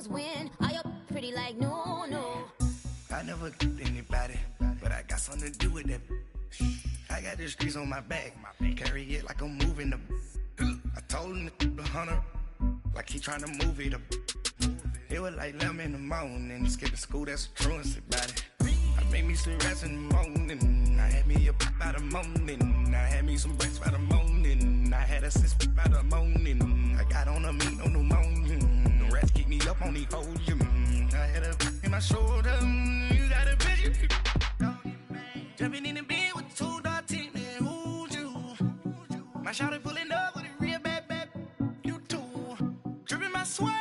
girls win. Are you pretty like no? I never anybody, but I got something to do with that. I got the streets on my back, carry it like I'm moving the. I told him the 100, like he trying to move it up. It was like 11 in the morning, skipping school, that's a truancy about it. I made me some rest in the morning, I had me a by the morning, I had me some breaks by the morning, I had a sis by the morning, I got on a meat on the morning, the rats keep me up on the podium, I had a in my shoulder, you got a bitch, jumping in the bed with 2 dark teeth, man, who's you? My shawty pulling up with a real bad, you too, dripping my swag.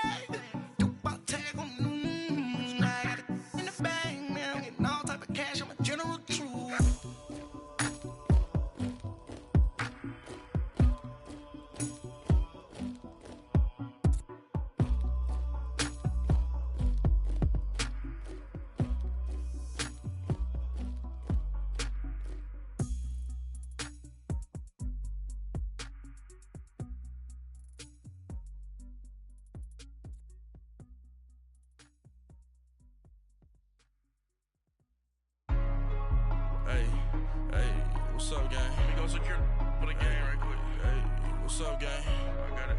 What's up, gang? Let me go secure for the game right quick. Hey, what's up, gang? I got it.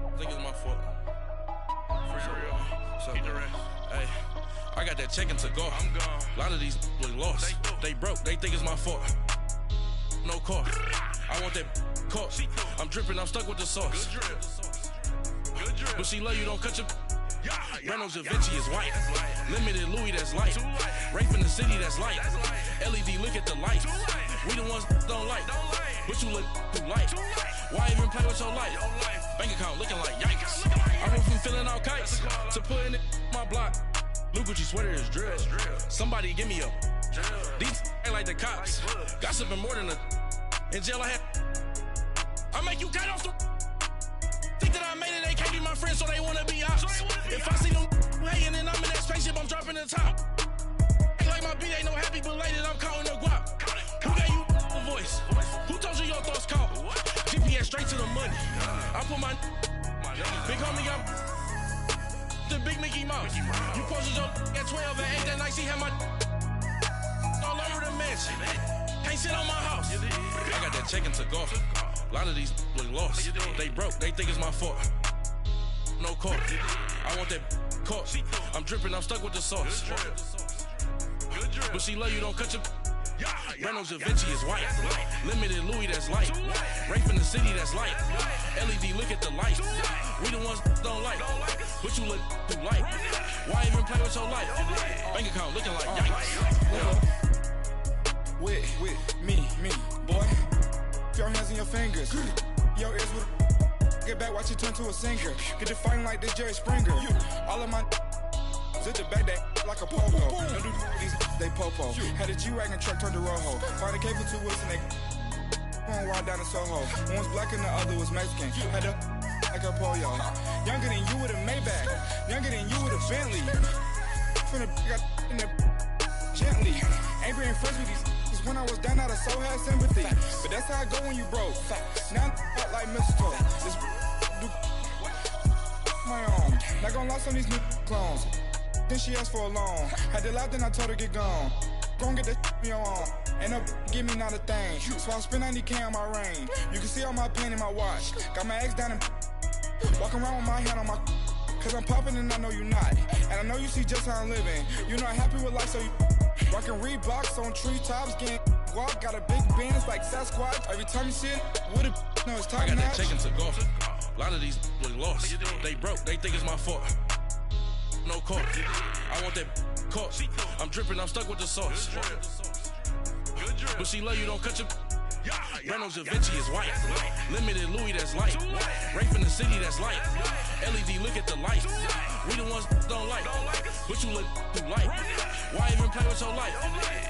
I think it's my fault. For real. What's up, keep the rest. Hey, I got that check-in to go. I'm gone. A lot of these look lost. They broke. They think it's my fault. No car. I want that caught. I'm dripping. I'm stuck with the sauce. Good drip. Good drip. But she love you. Don't cut your. Reynolds Da Vinci is white. Limited Louis, that's light. Rape in the city, that's light. LED, look at the light. We the ones don't like. But you look too light. Why even play with your life? Bank account looking like yikes. I went from feeling all kites to putting it in my block. Blue Gucci sweater is drill. Somebody give me a. These ain't like the cops. Gossiping more than a. In jail I had. I make you cut off the. Think that I made it, they can't be my friends, so they wanna be ops. If I see them hating and I'm in that spaceship, I'm dropping the top. Ain't like my beat, ain't no happy belated, I'm counting the guap. Who gave you a voice? Who told you your thoughts count? GPS straight to the money. I put my big homie got the big Mickey Mouse. You posted your at 12 and 8 that night, she had my all over the mansion. Can't sit on my house. I got that check-in to go. A lot of these look lost. They broke, they think it's my fault. No car. I want that caught. I'm dripping, I'm stuck with the sauce. But she love you, don't cut your. Reynolds Da Vinci is white. Limited Louis, that's light. Rape in the city, that's light. LED, look at the light. We the ones don't like. But you look too light. Why even play with your life? Bank account looking like yikes. With me, boy. Your hands and your fingers. Your ears with. Get back, watch you turn to a singer. Get it fighting like this Jerry Springer. All of my. Zip the back that like a pogo. Don't do these, they popo. Had a G-Wagon truck turned to Rojo. Find a K for 2 wheels and they one ride down to Soho. One was black and the other was Mexican. Had a like a pollo. Younger than you with a Maybach. Younger than you with a Bentley. From the got in the gently. Angry and friends with these. When I was down out of soul had sympathy. But that's how I go when you broke. Now I'm like mistletoe. This do my own. Not gonna lie on these new clones. Then she asked for a loan. Had to laugh, then I told her get gone. Gon' get that me on. Ain't no give me not a thing. So I spend 90K on my range. You can see all my pain in my watch. Got my ex down and walking around with my hand on my. Cause I'm popping and I know you not. And I know you see just how I'm living. You're not happy with life, so you rockin' Reeboks on treetops, getting walk. Got a big Benz like Sasquatch. Every time you see it, with a no, it's time. I got that check-in to go. A lot of these look lost. They broke, they think it's my fault. No car. I want that caught. I'm dripping, I'm stuck with the sauce. But she love you, don't cut your. Reynolds Da Vinci is white. Limited Louis, that's light. Rape in the city, that's light. LED, look at the light. We the ones don't like. But you look too light. Why even play with your life?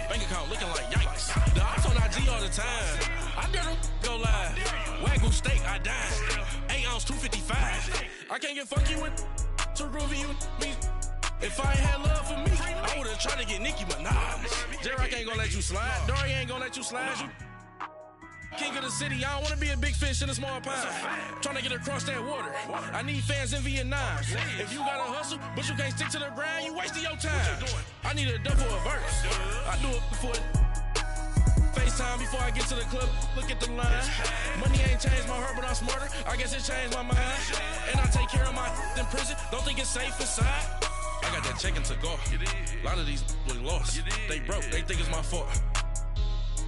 Bank account looking like yikes. The ops on IG all the time. I dare them go live. Wagyu steak, I died. 8 ounce, 255. I can't get funky with to groovy you me. If I ain't had love for me, I would've tried to get Nicki Minaj. J-Rock ain't gonna let you slide. Dory ain't gonna let you slide. king of the city. I don't want to be a big fish in a small pond. Trying to get across that water. I need fans in Vietnam. If you gotta hustle, but you can't stick to the grind, you wasting your time. I need a double a verse. I do it before FaceTime before I get to the club. Look at the line. Money ain't changed my heart, but I'm smarter. I guess it changed my mind. And I take care of my in prison. Don't think it's safe inside. I got that checking to go. A lot of these look lost. They broke. They think it's my fault.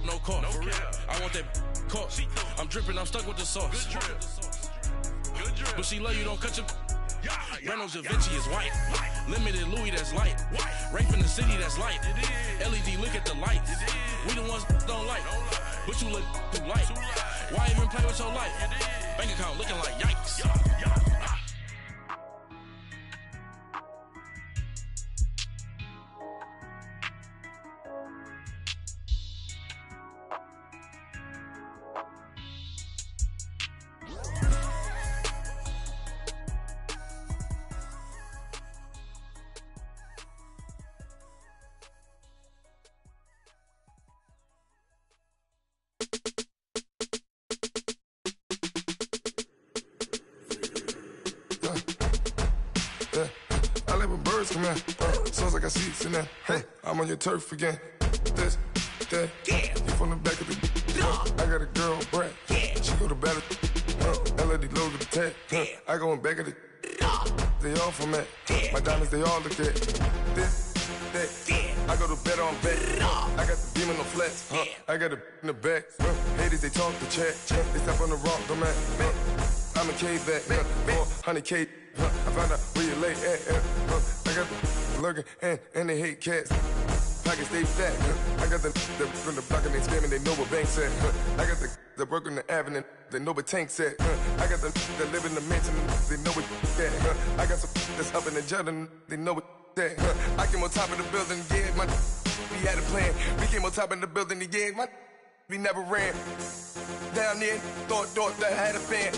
No call. For real. I want that caught. I'm dripping. I'm stuck with the sauce. Good drip. But she love you. Don't cut your. Reynolds Da Vinci is white. Limited Louis, that's light. Rape in the city, that's light. LED, look at the lights. We the ones don't like. But you look too light. Why even play with your life? Bank account looking like yikes. Come here, sounds like I see it in there. I'm on your turf again. This, that, you from the back of the. I got a girl, Brad. She go to battle. LED logo the tag. I go in back of the. They all from that. My diamonds, they all look at. This, that. I go to bed on bed. I got the beam on the flats. I got it in the back. Haters, they talk the chat. They step on the rock, the man. I'm a cave back. 400K. I found out where you lay at. I got the lurking and they hate cats. Pockets stay fat. I got the from the block and they scamming, they know what banks at. I got the work on the avenue, they know what tanks at. I got the that live in the mansion, they know what that. I got some that's up in the Jordan, they know what that. I came on top of the building, yeah, my we had a plan. We came on top of the building, yeah, my we never ran. Down there, thought that I had a fan.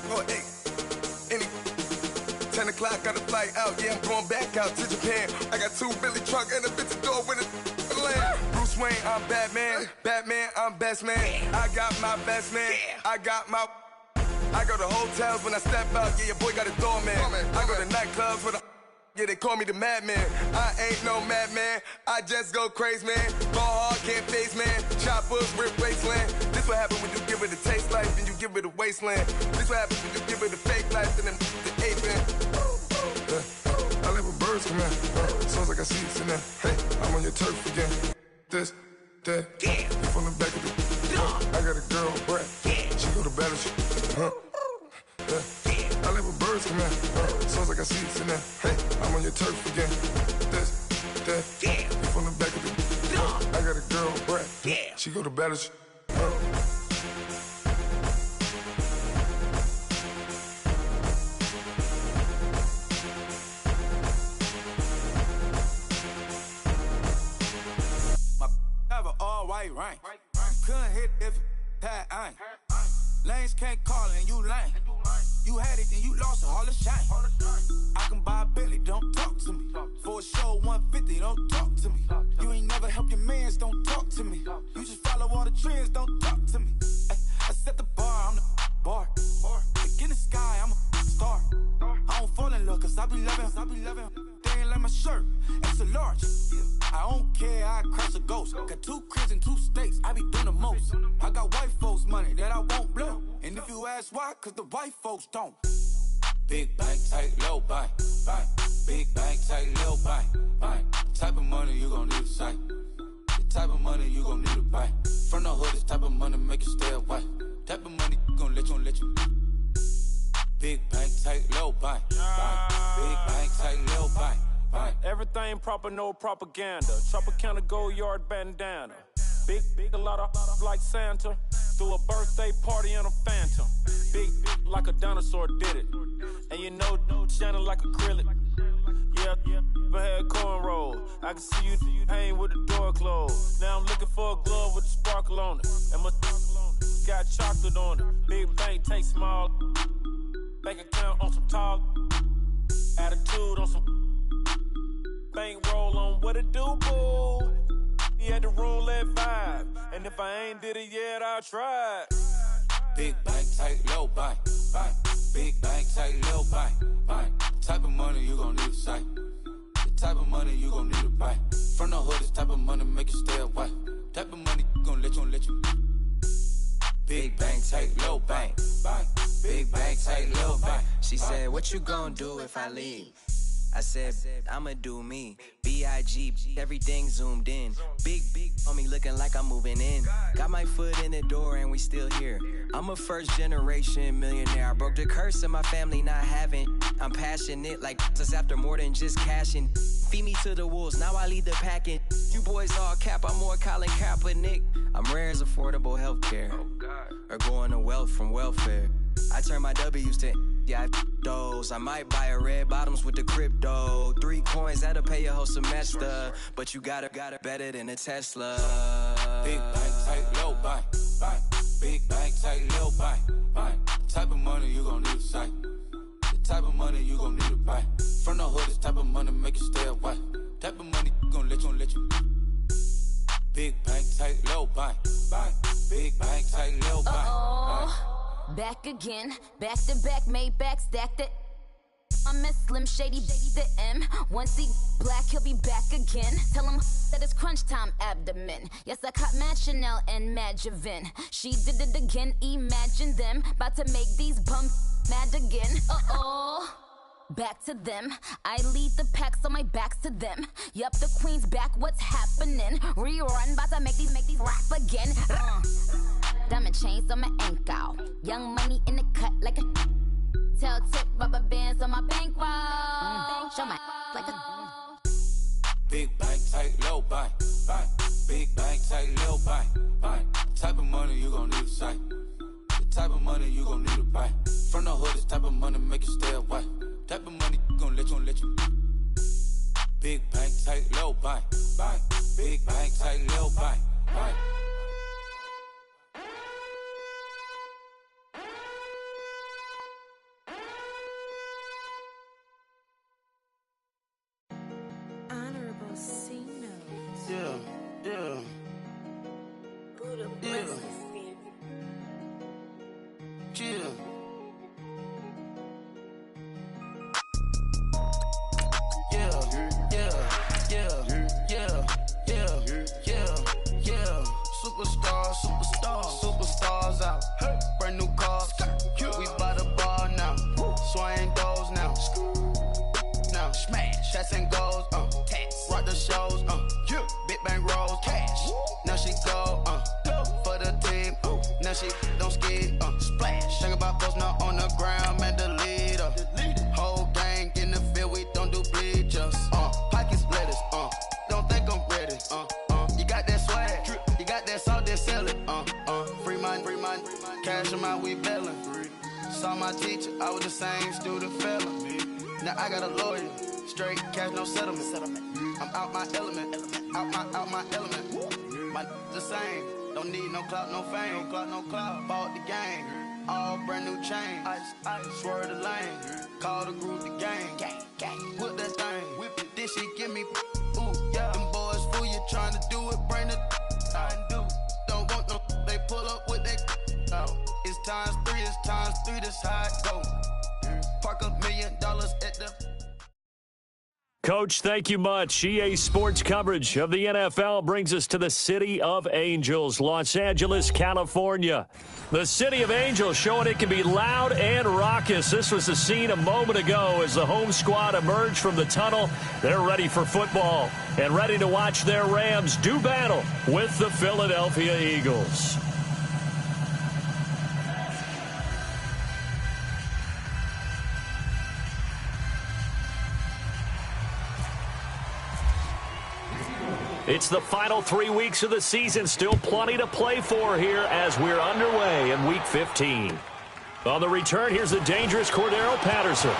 Oh, hey, any 10 o'clock, got a flight out, yeah, I'm going back out to Japan. I got 2 Billy truck and a bitch door with a land. Bruce Wayne, I'm Batman. Batman, I'm best man. I got my best man. I go to hotels when I step out, yeah, your boy got a doorman. I go to nightclubs with a, yeah, they call me the madman. I ain't no madman, I just go crazy, man. Ball hard, can't face, man. Choppers, rip wasteland. This what happen when you give it a taste life and you give it a wasteland. This what happens when you give it a fake life and then the ape in. I live with birds come in. Sounds like I see it in there. I'm on your turf again. This, that, you from the back of the. I got a girl, Brad. She go to battle. I live with birds come in. Sounds like I see it in there. I'm on your turf again. This, that, you from the back of the. I got a girl, Brad. She go to battle. White rank. Couldn't hit if it had ain't. Lanes can't call and you lame. You had it and you lost it, all the shame. I can buy a Billy, don't talk to me. For a show 150, don't talk to me. You ain't never help your mans, don't talk to me. You just follow all the trends, don't talk to me. I set the bar, I'm the bar. Look in the sky, I'm a star. I don't fall in love cause I be loving. They ain't like my shirt, it's a large. I don't care, I crush a ghost. Got 2 cribs and 2 states, I be doing the most. I got white folks money that I won't blow. And if you ask why, cause the white folks don't. Big bank, tight, low bank. Big bank, tight, low bank. The type of money you gon' need to sight. The type of money you gon' need to buy. From the hood, this type of money make you stay away. Type of money gon' let you. Big bank, tight, low bank. Big bank, tight, low bank. Everything proper, no propaganda. Tropicana gold yard bandana. Big, a lot of like Santa. Threw a birthday party in a phantom. Big like a dinosaur did it. And you know, shining like acrylic. Yeah, I had cornrows. I can see you hang with the door closed. Now I'm looking for a glove with a sparkle on it. And my got chocolate on it. Big bank, take small. Bank account on some tall. Attitude on some. Bank roll on what it do, boo. me at the roulette vibe. And if I ain't did it yet, I'll try it. Big bank, tight, low bank, bank. Big bank, tight, low bank, bank. Type of money you gon' need to sight. The type of money you gon' need to buy. From the hood, this type of money make you stay away. Type of money gon' let you. Big bank, tight, low bank, bank. Big bank, tight, low bank. She said, what you gon' do if I leave? I said, I'ma do me. B.I.G. Everything zoomed in. Big on me looking like I'm moving in. Got my foot in the door and we still here. I'm a first generation millionaire. I broke the curse of my family not having. I'm passionate like this after more than just cashing. Feed me to the wolves, now I lead the packing. You boys all cap, I'm more Colin Kaepernick. I'm rare as affordable healthcare. Or going to wealth from welfare. I turn my W's to those. I might buy a red bottoms with the crypto. 3 coins, that'll pay your whole semester. But you gotta better than a Tesla. Big bank, tight, low bank, bank. Big bank, tight, low bank, bank. Type of money you gon' need to sight. The type of money you gon' need to buy. From the hood, this type of money make you stay away. Type of money gon' let you. Big bank, tight, low bank, bank. Big bank, tight, low bank, bank. Back again, back to back, made back, stacked it. I'm a Slim Shady, the M. Once he black, he'll be back again. Tell him that it's crunch time abdomen. Yes, I caught Mad Chanel and Mad Javin. She did it again, imagine them. About to make these bums mad again. Back to them. I lead the pack, so my back's to them. Yup, the queen's back, what's happening? Rerun, about to make these rap again. Diamond chains on my ankle. Young money in the cut like a tail tip, rubber bands on my bankroll. Show my like a Big bank, tight, low bank, bank. Big bank, tight, low bank, bank. Type of money you gon' need to sight. The type of money you gon' need to buy. From the hood, this type of money make you stay away. Type of money gon' let you. Big bank, tight, low bank, bank. Big bank, tight, low bank, bank. Honorable C notes. Yeah. Buddha Yeah. bless the spirit. Chill. Yeah. Superstars out. Brand new cars. We by the bar now. Swaying doors now. Now smash. Shots and goals. Rock the shows. Big bang rolls. Cash. Now she go. For the team. Now she don't skid. Splash. Think about posting up on the ground, man. The leader. Whole gang in the field. We don't do bleachers. Pockets lettuce. Don't think I'm ready. You got that swag. You got that salt, then sell it. Free mind. Cash amount, we bellin'. Saw my teacher, I was the same student fella. Now I got a lawyer. Straight cash, no settlement. I'm out my element. Out my element. My the same. Don't need no clout, no fame. No clout. Bought the game. All brand new chain. I swerve the lane. Call the group the gang. Whip that thing. Whip it. Then she give me. Ooh, yeah. Them boys fool you trying to do it. Bring it. I do. Don't want no. They pull up with they. It's times 3. This how it go. Park $1 million at the. Coach, thank you much. EA Sports coverage of the NFL brings us to the City of Angels, Los Angeles, California. The City of Angels showing it can be loud and raucous. This was the scene a moment ago as the home squad emerged from the tunnel. They're ready for football and ready to watch their Rams do battle with the Philadelphia Eagles. It's the final 3 weeks of the season. Still plenty to play for here as we're underway in Week 15. On the return, here's the dangerous Cordero Patterson.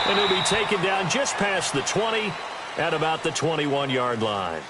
And he'll be taken down just past the 20 at about the 21-yard line.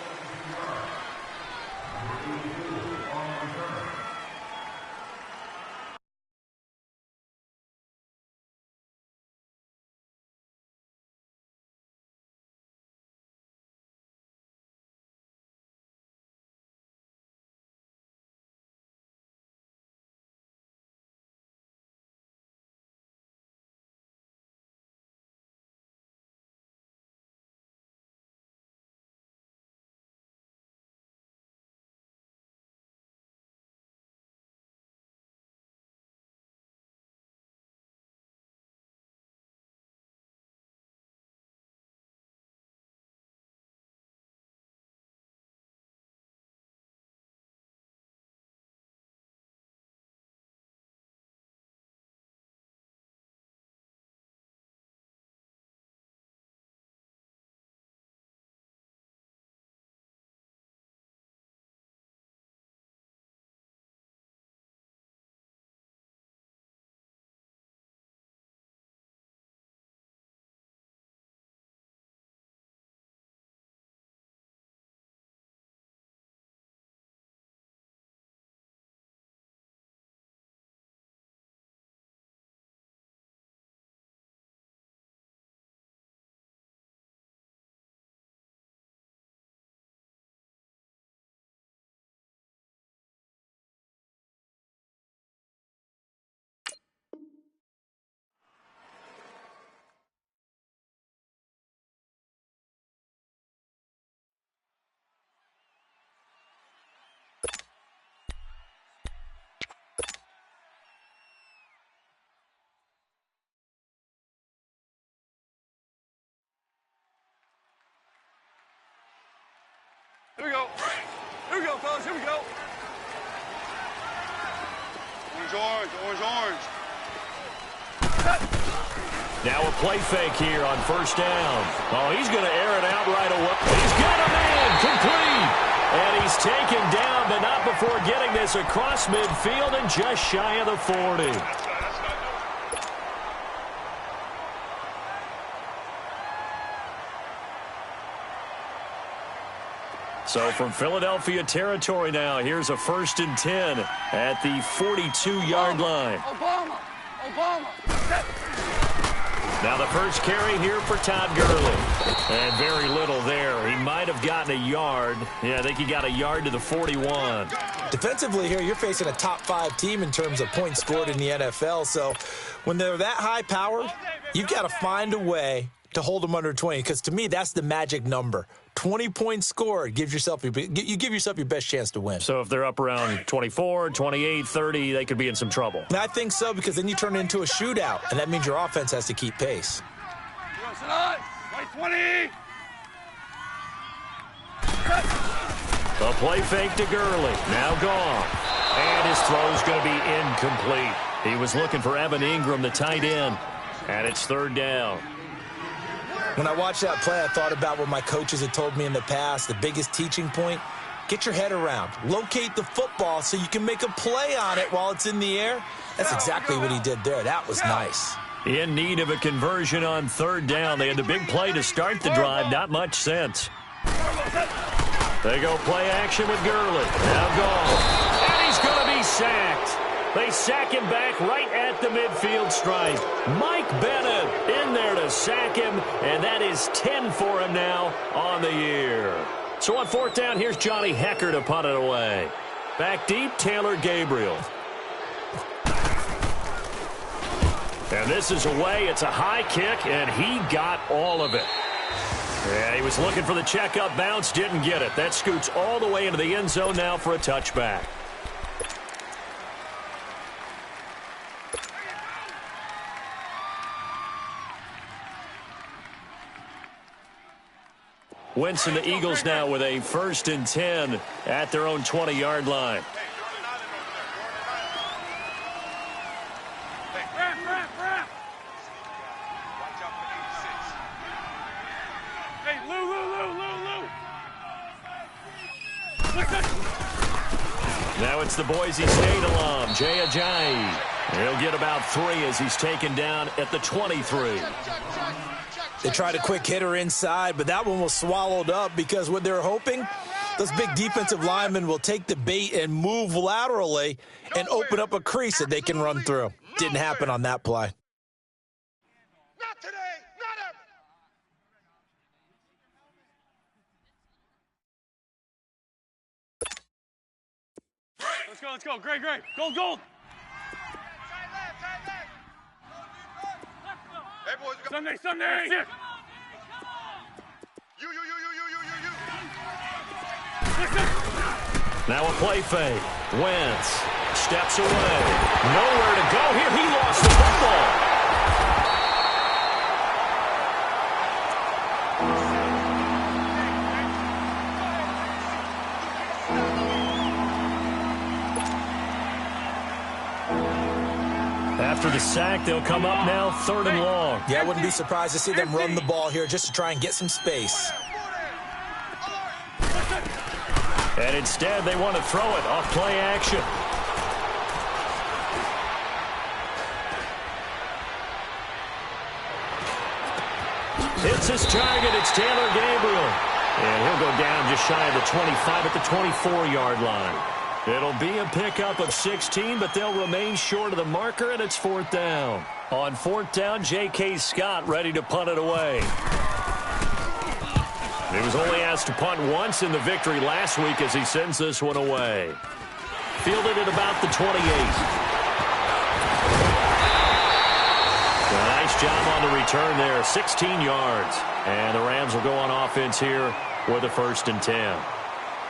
we go. Here we go, fellas. Here we go. Orange, orange, orange. Now a play fake here on first down. Oh, he's going to air it out right away. He's got a man complete. And he's taken down, but not before getting this across midfield and just shy of the 40. So from Philadelphia territory now, here's a 1st and 10 at the 42-yard line. Obama. Now the first carry here for Todd Gurley. And very little there. He might have gotten a yard. Yeah, I think he got a yard to the 41. Defensively here, you're facing a top 5 team in terms of points scored in the NFL. So when they're that high powered, you've got to find a way to hold them under 20. Because to me, that's the magic number. 20 points scored, you give yourself your best chance to win. So if they're up around 24, 28, 30, they could be in some trouble. I think so, because then you turn it into a shootout, and that means your offense has to keep pace. 20. The play fake to Gurley, now gone. And his throw's going to be incomplete. He was looking for Evan Ingram, the tight end, and it's 3rd down. When I watched that play, I thought about what my coaches had told me in the past. The biggest teaching point, get your head around. Locate the football so you can make a play on it while it's in the air. That's exactly what he did there. That was nice. In need of a conversion on 3rd down. They had the big play to start the drive. Not much sense. They go play action with Gurley. Now gone. And he's going to be sacked. They sack him back right at the midfield stripe. Mike Bennett in there to sack him, and that is 10 for him now on the year. So on 4th down, here's Johnny Hecker to punt it away. Back deep, Taylor Gabriel. And this is away. It's a high kick, and he got all of it. Yeah, he was looking for the checkup bounce, didn't get it. That scoots all the way into the end zone now for a touchback. Wentz and the Eagles now with a 1st and 10 at their own 20-yard line. Hey, Lou. Now it's the Boise State alum, Jay Ajayi. He'll get about 3 as he's taken down at the 23. They tried a quick hitter inside, but that one was swallowed up because what they're hoping, those big defensive linemen will take the bait and move laterally and open up a crease that they can run through. Didn't happen on that play. Not today. Not ever. Let's go. Great. Gold. Hey, boys, Sunday. You. Now a play fake. Wentz steps away. Nowhere to go here. He lost the football. After the sack, they'll come up now 3rd and long. Yeah, I wouldn't be surprised to see them run the ball here just to try and get some space. And instead, they want to throw it off play action. Hits his target. It's Taylor Gabriel. And he'll go down just shy of the 25 at the 24-yard line. It'll be a pickup of 16, but they'll remain short of the marker, and it's 4th down. On 4th down, J.K. Scott ready to punt it away. He was only asked to punt once in the victory last week as he sends this one away. Fielded at about the 28. A nice job on the return there, 16 yards. And the Rams will go on offense here with a 1st and 10.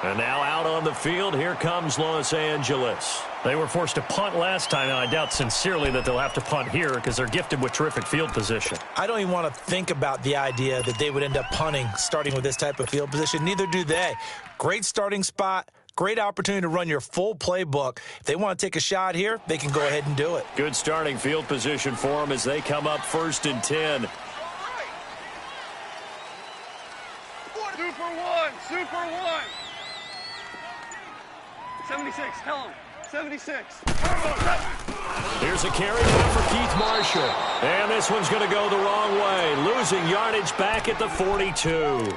And now out on the field, here comes Los Angeles. They were forced to punt last time, and I doubt sincerely that they'll have to punt here because they're gifted with terrific field position. I don't even want to think about the idea that they would end up punting starting with this type of field position. Neither do they. Great starting spot, great opportunity to run your full playbook. If they want to take a shot here, they can go ahead and do it. Good starting field position for them as they come up 1st and 10. Super one. 76, tell him. 76. Here's a carry now for Keith Marshall. And this one's going to go the wrong way. Losing yardage back at the 42.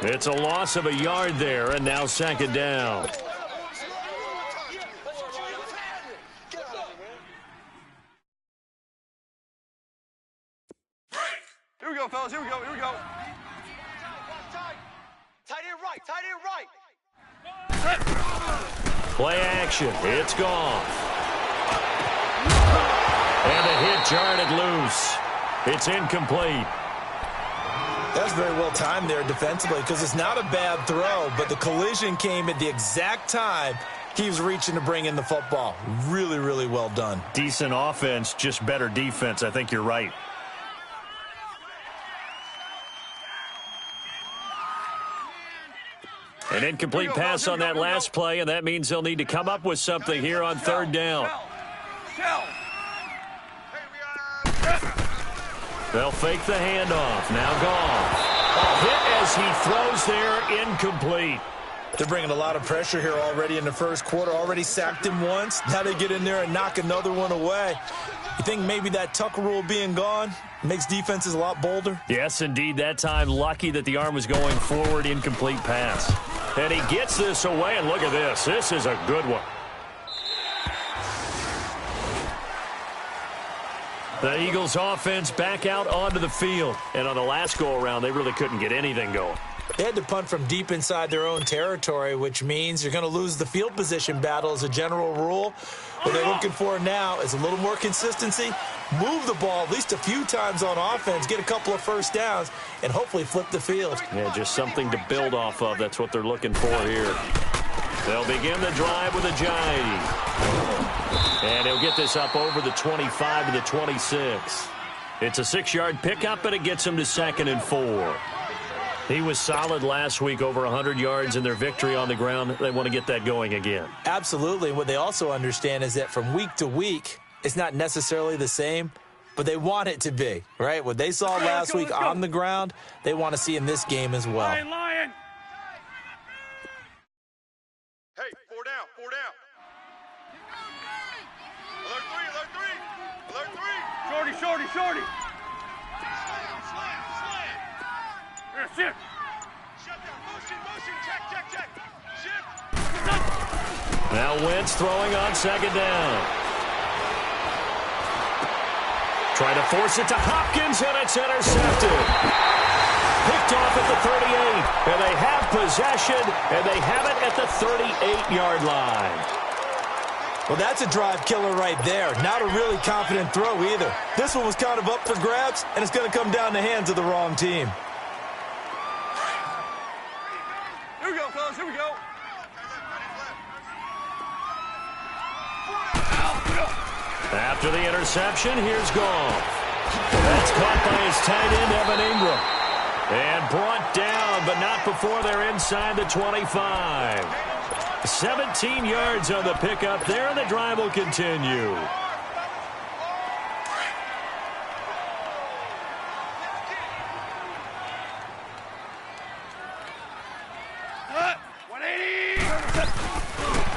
It's a loss of a yard there, and now 2nd down. Here we go, fellas. Here we go. Tight end right. Play action. It's gone. And a hit jarred it loose. It's incomplete. That's very well timed there defensively because it's not a bad throw, but the collision came at the exact time he was reaching to bring in the football. Really, really well done. Decent offense, just better defense. I think you're right. An incomplete pass on that last play, and that means they'll need to come up with something here on 3rd down. They'll fake the handoff. Now Goff. Hit as he throws there, incomplete. They're bringing a lot of pressure here already in the first quarter. Already sacked him once. Now they get in there and knock another one away. You think maybe that Tucker rule being gone makes defenses a lot bolder? Yes, indeed. That time, lucky that the arm was going forward, incomplete pass. And he gets this away, and look at this. This is a good one. The Eagles offense back out onto the field. And on the last go-around, they really couldn't get anything going. They had to punt from deep inside their own territory, which means you're going to lose the field position battle as a general rule. What they're looking for now is a little more consistency, move the ball at least a few times on offense, get a couple of first downs, and hopefully flip the field. Yeah, just something to build off of. That's what they're looking for here. They'll begin the drive with a Giant. And he'll get this up over the 25 to the 26. It's a 6-yard pickup, and it gets him to 2nd and 4. He was solid last week, over 100 yards in their victory on the ground. They want to get that going again. Absolutely. What they also understand is that from week to week, it's not necessarily the same, but they want it to be, right? What they saw last week on the ground, they want to see in this game as well. Lion. Hey, 4 down. Alert 3. Shorty. Shift. Shut down. Motion. Check. Shift. Now Wentz throwing on 2nd down. Trying to force it to Hopkins, and it's intercepted. Picked off at the 38, and they have possession, and they have it at the 38-yard line. Well, that's a drive killer right there. Not a really confident throw either. This one was kind of up for grabs, and it's going to come down the hands of the wrong team. Here we go, fellas. Here we go. After the interception, here's Goff. That's caught by his tight end, Evan Ingram. And brought down, but not before they're inside the 25. 17 yards on the pickup there, and the drive will continue.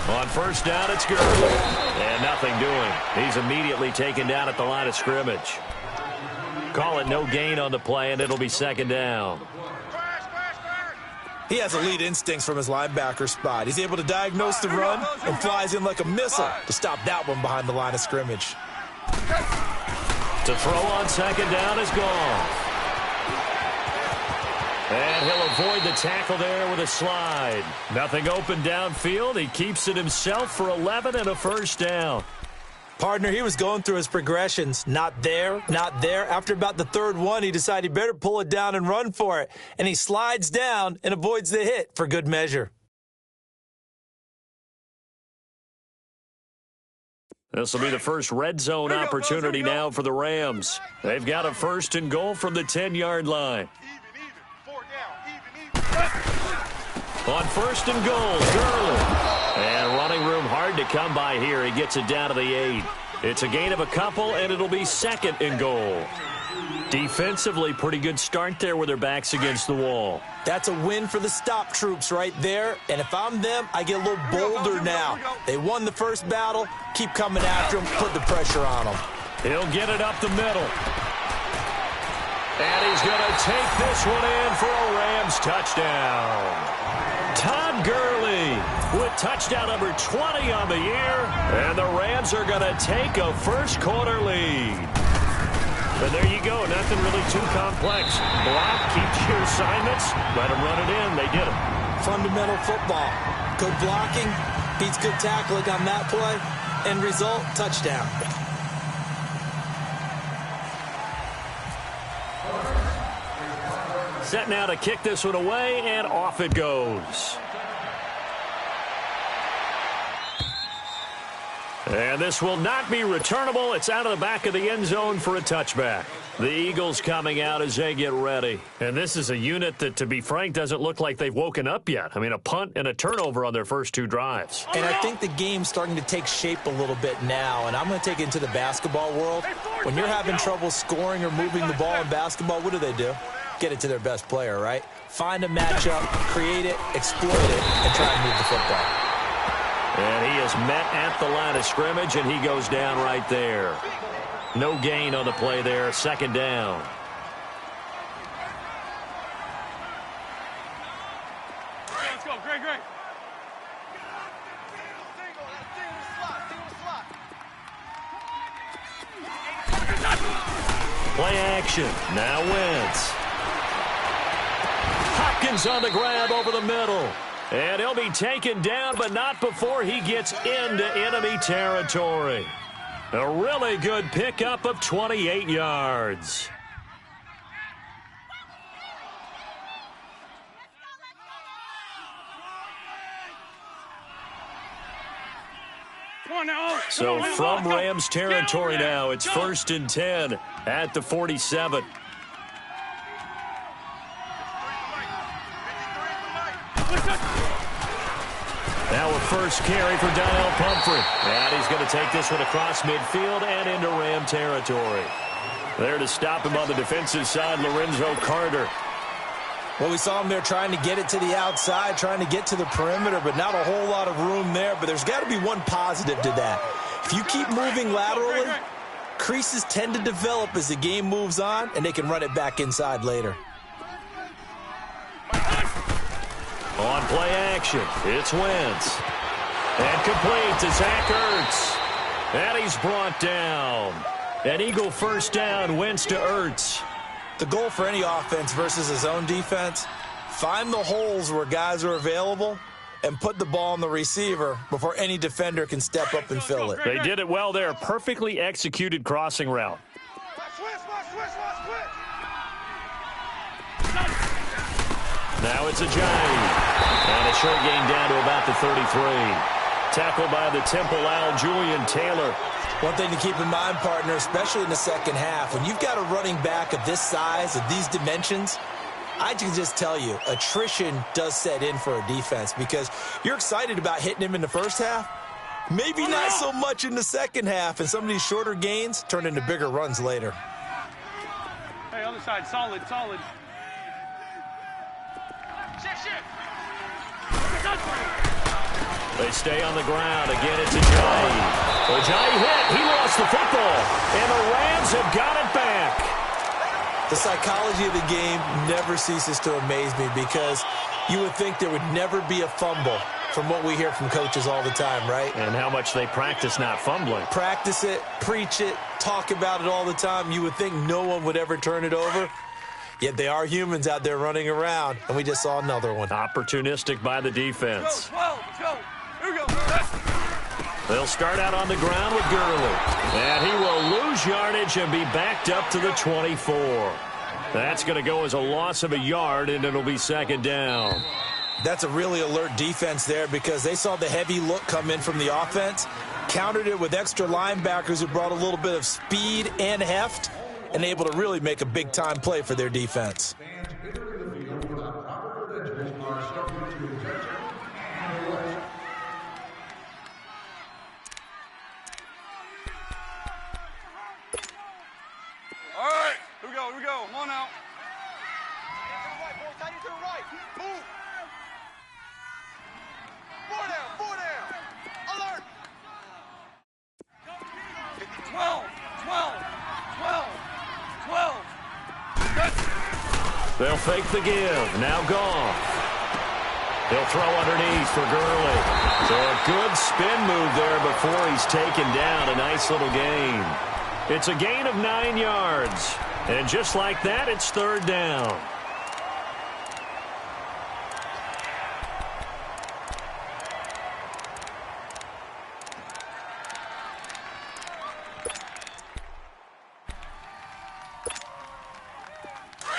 On 1st down, it's Gurley. And nothing doing. He's immediately taken down at the line of scrimmage. Call it no gain on the play, and it'll be 2nd down. He has elite instincts from his linebacker spot. He's able to diagnose the run and flies in like a missile to stop that one behind the line of scrimmage. To throw on 2nd down is Goff. And he'll avoid the tackle there with a slide. Nothing open downfield. He keeps it himself for 11 and a 1st down. Partner, he was going through his progressions. Not there, not there. After about the 3rd one, he decided he better pull it down and run for it. And he slides down and avoids the hit for good measure. This will be the first red zone opportunity now for the Rams. They've got a 1st and goal from the 10-yard line. On 1st and goal, Gurley. And running room hard to come by here. He gets it down to the 8. It's a gain of a couple, and it'll be 2nd and goal. Defensively, pretty good start there with their backs against the wall. That's a win for the stop troops right there. And if I'm them, I get a little bolder now. They won the first battle. Keep coming after them. Put the pressure on them. He'll get it up the middle. And he's going to take this one in for a Rams touchdown. Todd Gurley with touchdown number 20 on the year. And the Rams are going to take a first-quarter lead. And there you go. Nothing really too complex. Block, keeps your assignments. Let them run it in. They did it. Fundamental football. Good blocking beats good tackling on that play. End result, touchdown. Set now to kick this one away, and off it goes. And this will not be returnable. It's out of the back of the end zone for a touchback. The Eagles coming out as they get ready. And this is a unit that, to be frank, doesn't look like they've woken up yet. I mean, a punt and a turnover on their first 2 drives. And I think the game's starting to take shape a little bit now. And I'm going to take it into the basketball world. When you're having trouble scoring or moving the ball in basketball, what do? Get it to their best player, right? Find a matchup, create it, exploit it, and try and move the football. And he is met at the line of scrimmage, and he goes down right there. No gain on the play there. 2nd down. Let's go. Great. Play action. Now Wentz. Hopkins on the grab over the middle. And he'll be taken down, but not before he gets into enemy territory. A really good pickup of 28 yards. So from Rams territory now, it's 1st and 10 at the 47. Now a first carry for Donnell Pumphrey. And he's going to take this one across midfield and into Ram territory. There to stop him on the defensive side, Lorenzo Carter. Well, we saw him there trying to get it to the outside, trying to get to the perimeter, but not a whole lot of room there. But there's got to be one positive to that. If you keep moving laterally, creases tend to develop as the game moves on, and they can run it back inside later. On play action, it's Wentz. And complete to Zach Ertz. And he's brought down. An Eagle first down, Wentz to Ertz. The goal for any offense versus his own defense, find the holes where guys are available and put the ball on the receiver before any defender can step up and fill it. They did it well there. Perfectly executed crossing route. Now it's Ajayi. And a short gain down to about the 33. Tackled by the Temple Owl, Julian Taylor. One thing to keep in mind, partner, especially in the second half, when you've got a running back of this size, of these dimensions, I can just tell you, attrition does set in for a defense because you're excited about hitting him in the first half. Maybe not so much in the second half, and some of these shorter gains turn into bigger runs later. Hey, other side, solid. They stay on the ground. Again, it's Ajayi. Ajayi hit. He lost the football. And the Rams have got it back. The psychology of the game never ceases to amaze me because you would think there would never be a fumble from what we hear from coaches all the time, right? And how much they practice not fumbling. Practice it, preach it, talk about it all the time. You would think no one would ever turn it over. Yet they are humans out there running around, and we just saw another one. Opportunistic by the defense. 12, let's go. Here we go. They'll start out on the ground with Gurley. And he will lose yardage and be backed up to the 24. That's going to go as a loss of a yard, and it'll be second down. That's a really alert defense there because they saw the heavy look come in from the offense. countered it with extra linebackers who brought a little bit of speed and heft, and able to really make a big-time play for their defense. All right, here we go. Come on now. Tight to the right. Move. 4 down. Alert. 12. They'll fake the give. Now Goff. He'll throw underneath for Gurley. So a good spin move there before he's taken down. A nice little gain. It's a gain of 9 yards. And just like that, it's third down.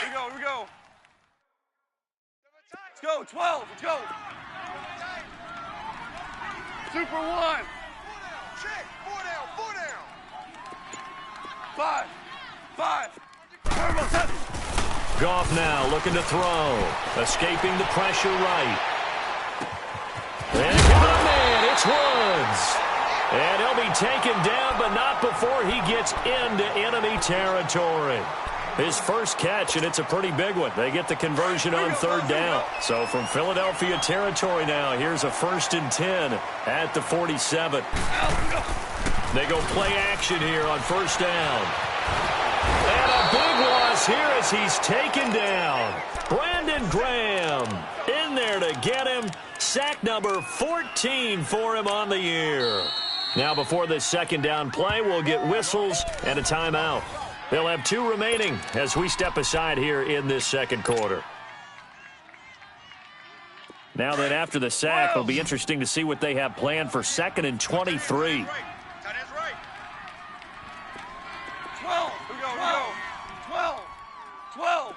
Here we go. Let's go, 12, let's go. Super 1. Check, 4 down. 5. Turbo 7. Goff now looking to throw. Escaping the pressure right. And got a man, it's Woods. And he'll be taken down, but not before he gets into enemy territory. His first catch, and it's a pretty big one. They get the conversion on third down. So from Philadelphia territory now, here's a 1st and 10 at the 47. They go play action here on first down. And a big loss here as he's taken down. Brandon Graham in there to get him. Sack number 14 for him on the year. Now before this second down play, we'll get whistles and a timeout. They'll have 2 remaining as we step aside here in this second quarter. Now that after the sack, it'll be interesting to see what they have planned for 2nd and 23. 12. Here we go. 12.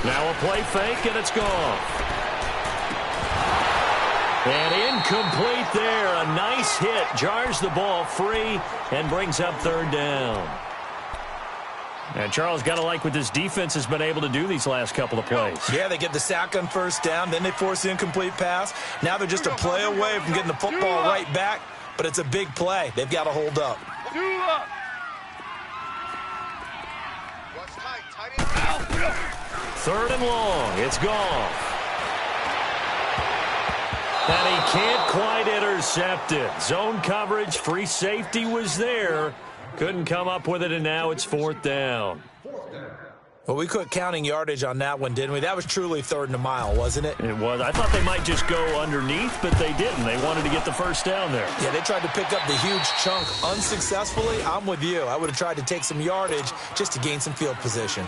Now a play fake, and it's gone. And incomplete there. A nice hit. Jars the ball free and brings up third down. And Charles, got to like what this defense has been able to do these last couple of plays. Yeah, they get the sack on first down, then they force the incomplete pass. Now they're just a play away from getting the football right back, but it's a big play. They've got to hold up. Third and long. It's Goff. And he can't quite intercept it. Zone coverage, free safety was there. Couldn't come up with it, and now it's 4th down. Well, we quit counting yardage on that one, didn't we? That was truly 3rd and a mile, wasn't it? It was. I thought they might just go underneath, but they didn't. They wanted to get the first down there. Yeah, they tried to pick up the huge chunk unsuccessfully. I'm with you. I would have tried to take some yardage just to gain some field position.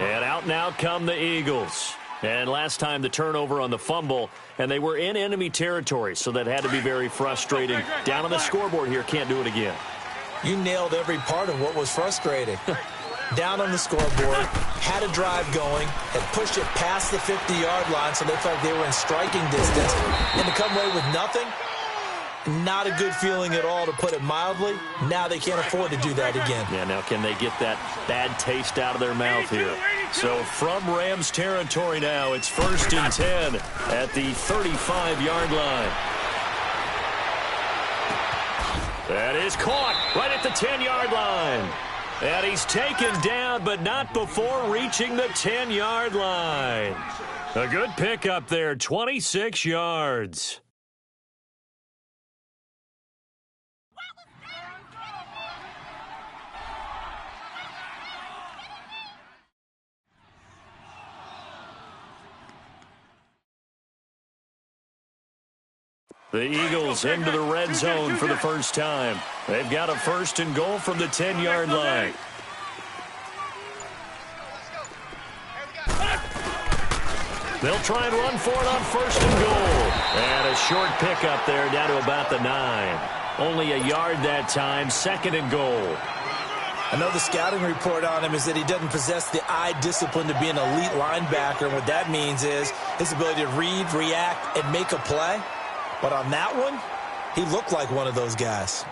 And out now come the Eagles. And last time the turnover on the fumble, and they were in enemy territory, so that had to be very frustrating. Down on the scoreboard here, can't do it again. You nailed every part of what was frustrating. Down on the scoreboard, had a drive going, had pushed it past the 50-yard line, so they felt like they were in striking distance. And to come away with nothing, not a good feeling at all, to put it mildly. Now they can't afford to do that again. Yeah, now can they get that bad taste out of their mouth here? So from Rams territory now, it's 1st and 10 at the 35-yard line. That is caught right at the 10-yard line. And he's taken down, but not before reaching the 10-yard line. A good pickup there, 26 yards. The Eagles into the red zone for the first time. They've got a 1st and goal from the 10-yard line. They'll try and run for it on 1st and goal. And a short pickup there down to about the 9. Only a yard that time, 2nd and goal. I know the scouting report on him is that he doesn't possess the eye discipline to be an elite linebacker, and what that means is his ability to read, react, and make a play. But on that one, he looked like one of those guys.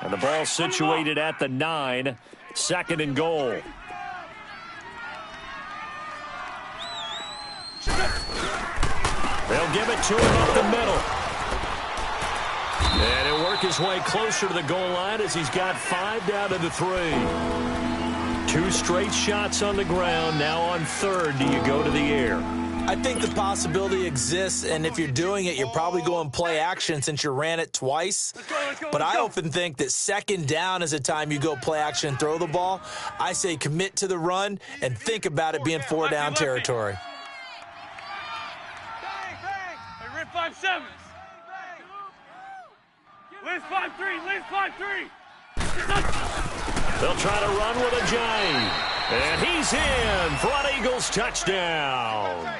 And the ball situated at the 9, 2nd and goal. They'll give it to him up the middle. And he'll work his way closer to the goal line as he's got 5 down to the 3. 2 straight shots on the ground. Now on 3rd, do you go to the air? I think the possibility exists, and if you're doing it, you're probably going play action since you ran it twice. But I often think that 2nd down is a time you go play action and throw the ball. I say commit to the run and think about it being 4 down territory. Hey, Red 5-7. Liz 5-3, Liz 5-3. They'll try to run with Ajayi. And he's in. Front Eagles touchdown.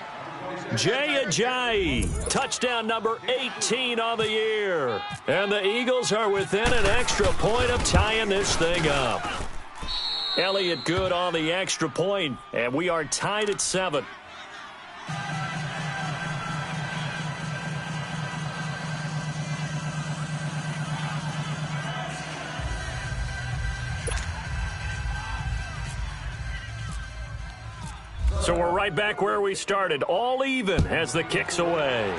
Jay Ajayi, touchdown number 18 on the year. And the Eagles are within an extra point of tying this thing up. Elliott good on the extra point, and we are tied at 7. So we're right back where we started. All even as the kick's away.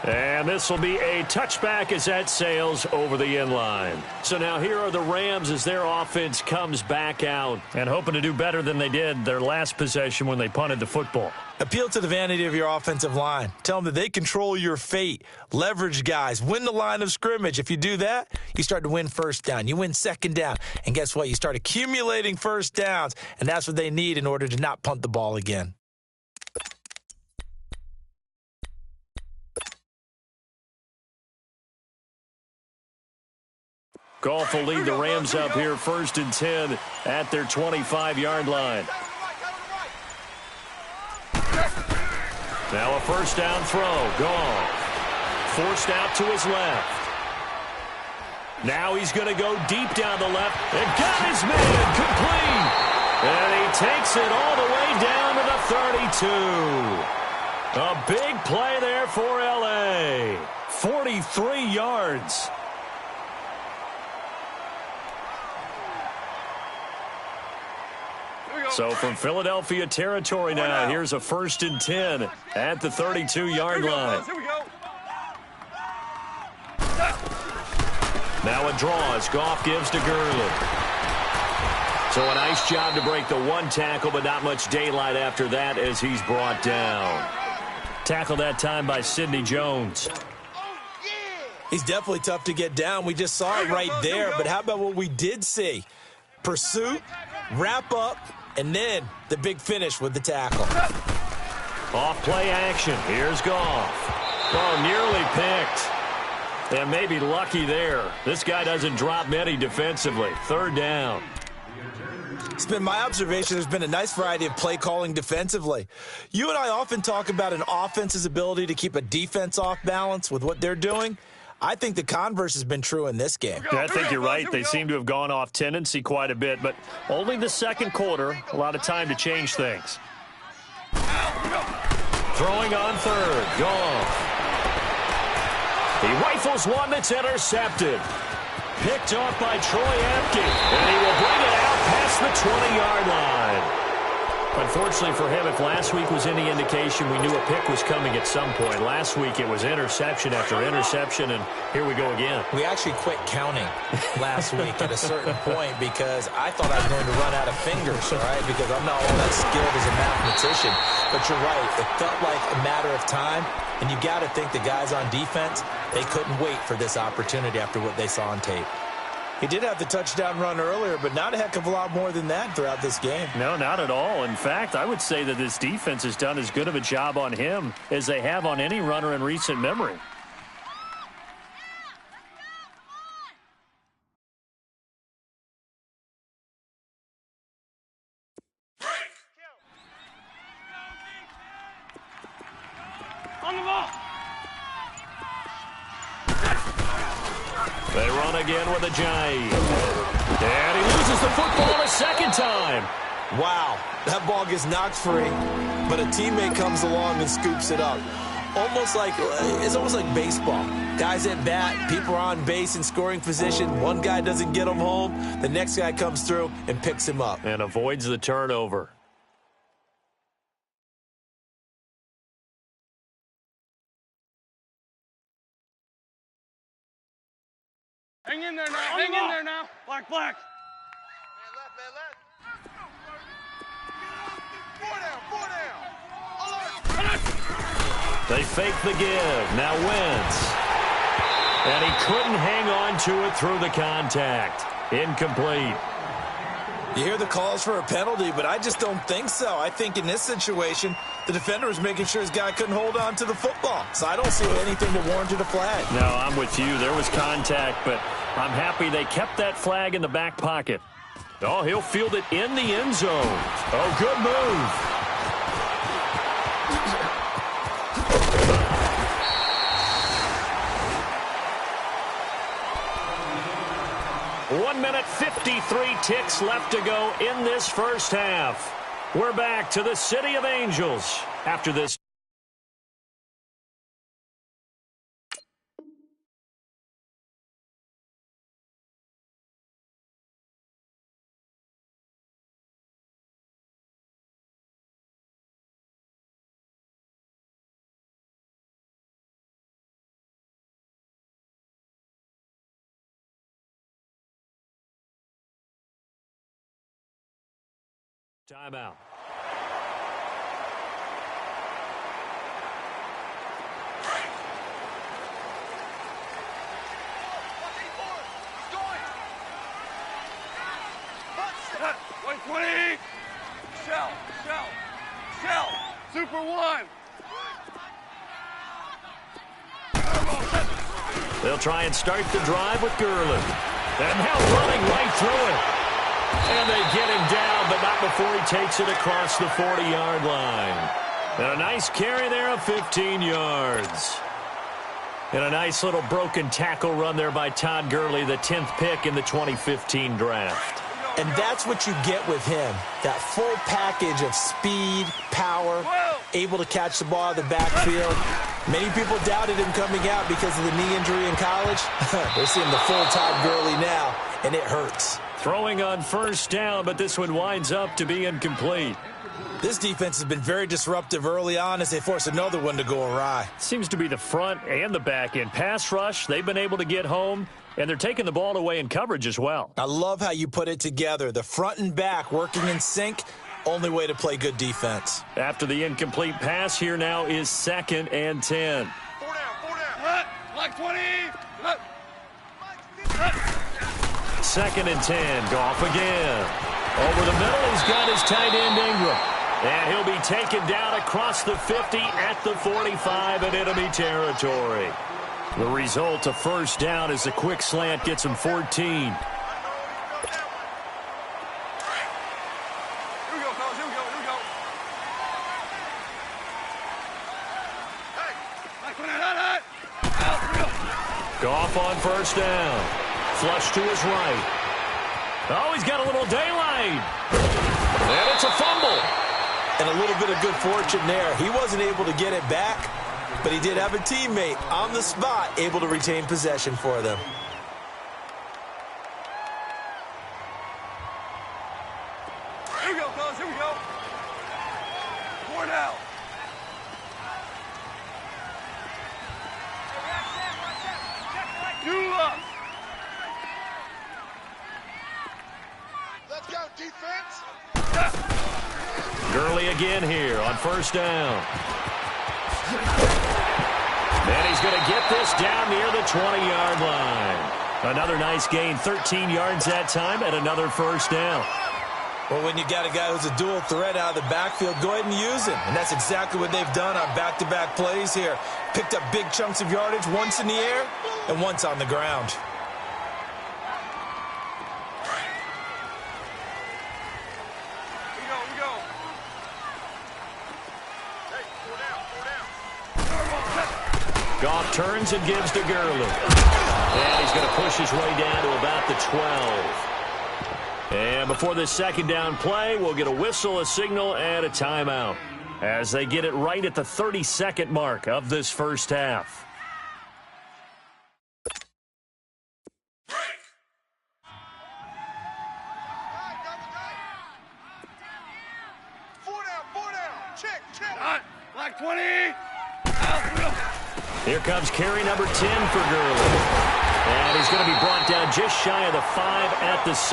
And this will be a touchback as that sails over the inline. So now here are the Rams as their offense comes back out and hoping to do better than they did their last possession when they punted the football. Appeal to the vanity of your offensive line. Tell them that they control your fate. Leverage guys. Win the line of scrimmage. If you do that, you start to win 1st down. You win 2nd down. And guess what? You start accumulating 1st downs. And that's what they need in order to not punt the ball again. Goff will lead the Rams up here 1st and 10 at their 25-yard line. Now a 1st down throw. Goff forced out to his left. Now he's going to go deep down the left and got his man complete. And he takes it all the way down to the 32. A big play there for L.A. 43 yards. So from Philadelphia territory now, here's a 1st and 10 at the 32-yard line. Here we go. Now a draw as Goff gives to Gurley. So a nice job to break the 1 tackle, but not much daylight after that as he's brought down. Tackle that time by Sidney Jones. He's definitely tough to get down. We just saw it right there, but how about what we did see? Pursuit, wrap up, and then the big finish with the tackle. Off play action. Here's Goff. Oh, nearly picked. And maybe lucky there. This guy doesn't drop many defensively. 3rd down. It's been my observation there's been a nice variety of play calling defensively. You and I often talk about an offense's ability to keep a defense off balance with what they're doing. I think the converse has been true in this game. Yeah, I think you're right. They seem to have gone off tendency quite a bit, but only the 2nd quarter. A lot of time to change things. Throwing on 3rd. Goff. He rifles one that's intercepted. Picked off by Troy Apke. And he will bring it out past the 20-yard line. Unfortunately for him, if last week was any indication, we knew a pick was coming at some point. Last week it was interception after interception, and here we go again. We actually quit counting last week at a certain point because I thought I was going to run out of fingers, all right, because I'm not all that skilled as a mathematician. But you're right. It felt like a matter of time, and you got to think the guys on defense, they couldn't wait for this opportunity after what they saw on tape. He did have the touchdown run earlier, but not a heck of a lot more than that throughout this game. No, not at all. In fact, I would say that this defense has done as good of a job on him as they have on any runner in recent memory. On the ball. They run again with Ajayi. And he loses the football a second time. Wow, that ball gets knocked free, but a teammate comes along and scoops it up. It's almost like baseball. Guys at bat, people are on base in scoring position. One guy doesn't get him home. The next guy comes through and picks him up. And avoids the turnover. Hang in there now. Hang in there now. Black. Man left. Four down. They fake the give. Now Wentz. And he couldn't hang on to it through the contact. Incomplete. You hear the calls for a penalty, but I just don't think so. I think in this situation, the defender was making sure his guy couldn't hold on to the football. So I don't see anything that warranted a flag. No, I'm with you. There was contact, but I'm happy they kept that flag in the back pocket. Oh, he'll field it in the end zone. Oh, good move. 1 minute, 53 ticks left to go in this first half. We're back to the City of Angels after this. Timeout. Shell. Super one. They'll try and start the drive with Gurley. And now running right through it. And they get him down, but not before he takes it across the 40-yard line. And a nice carry there of 15 yards. And a nice little broken tackle run there by Todd Gurley, the 10th pick in the 2015 draft. And that's what you get with him, that full package of speed, power, able to catch the ball out of the backfield. Many people doubted him coming out because of the knee injury in college. They're seeing the full Todd Gurley now, and it hurts. Throwing on first down, but this one winds up to be incomplete. This defense has been very disruptive early on as they force another one to go awry. Seems to be the front and the back end. Pass rush, they've been able to get home, and they're taking the ball away in coverage as well. I love how you put it together. The front and back working in sync, only way to play good defense. After the incomplete pass, here now is 2nd and 10. Four down. Like 20. 2nd and 10. Goff again. Over the middle, he's got his tight end Ingram. And he'll be taken down across the 50 at the 45 in enemy territory. The result, a first down, as a quick slant gets him 14. Here we go, fellas. Here we go. Hey! Goff on first down. Flush to his right. Oh, he's got a little daylight. And it's a fumble. And a little bit of good fortune there. He wasn't able to get it back, but he did have a teammate on the spot able to retain possession for them. Here we go, fellas. Here we go. 4 down. Do up. Let's go, defense. Gurley again here on first down. And he's going to get this down near the 20-yard line. Another nice gain, 13 yards that time, and another first down. Well, when you got a guy who's a dual threat out of the backfield, go ahead and use him. And that's exactly what they've done on back-to-back plays here. Picked up big chunks of yardage, once in the air and once on the ground. Goff turns and gives to Gurley. And he's going to push his way down to about the 12. And before this second down play, we'll get a whistle, a signal, and a timeout as they get it right at the 30-second mark of this first half. Black 20. Here comes carry number 10 for Gurley. And he's going to be brought down just shy of the 5 at the 6.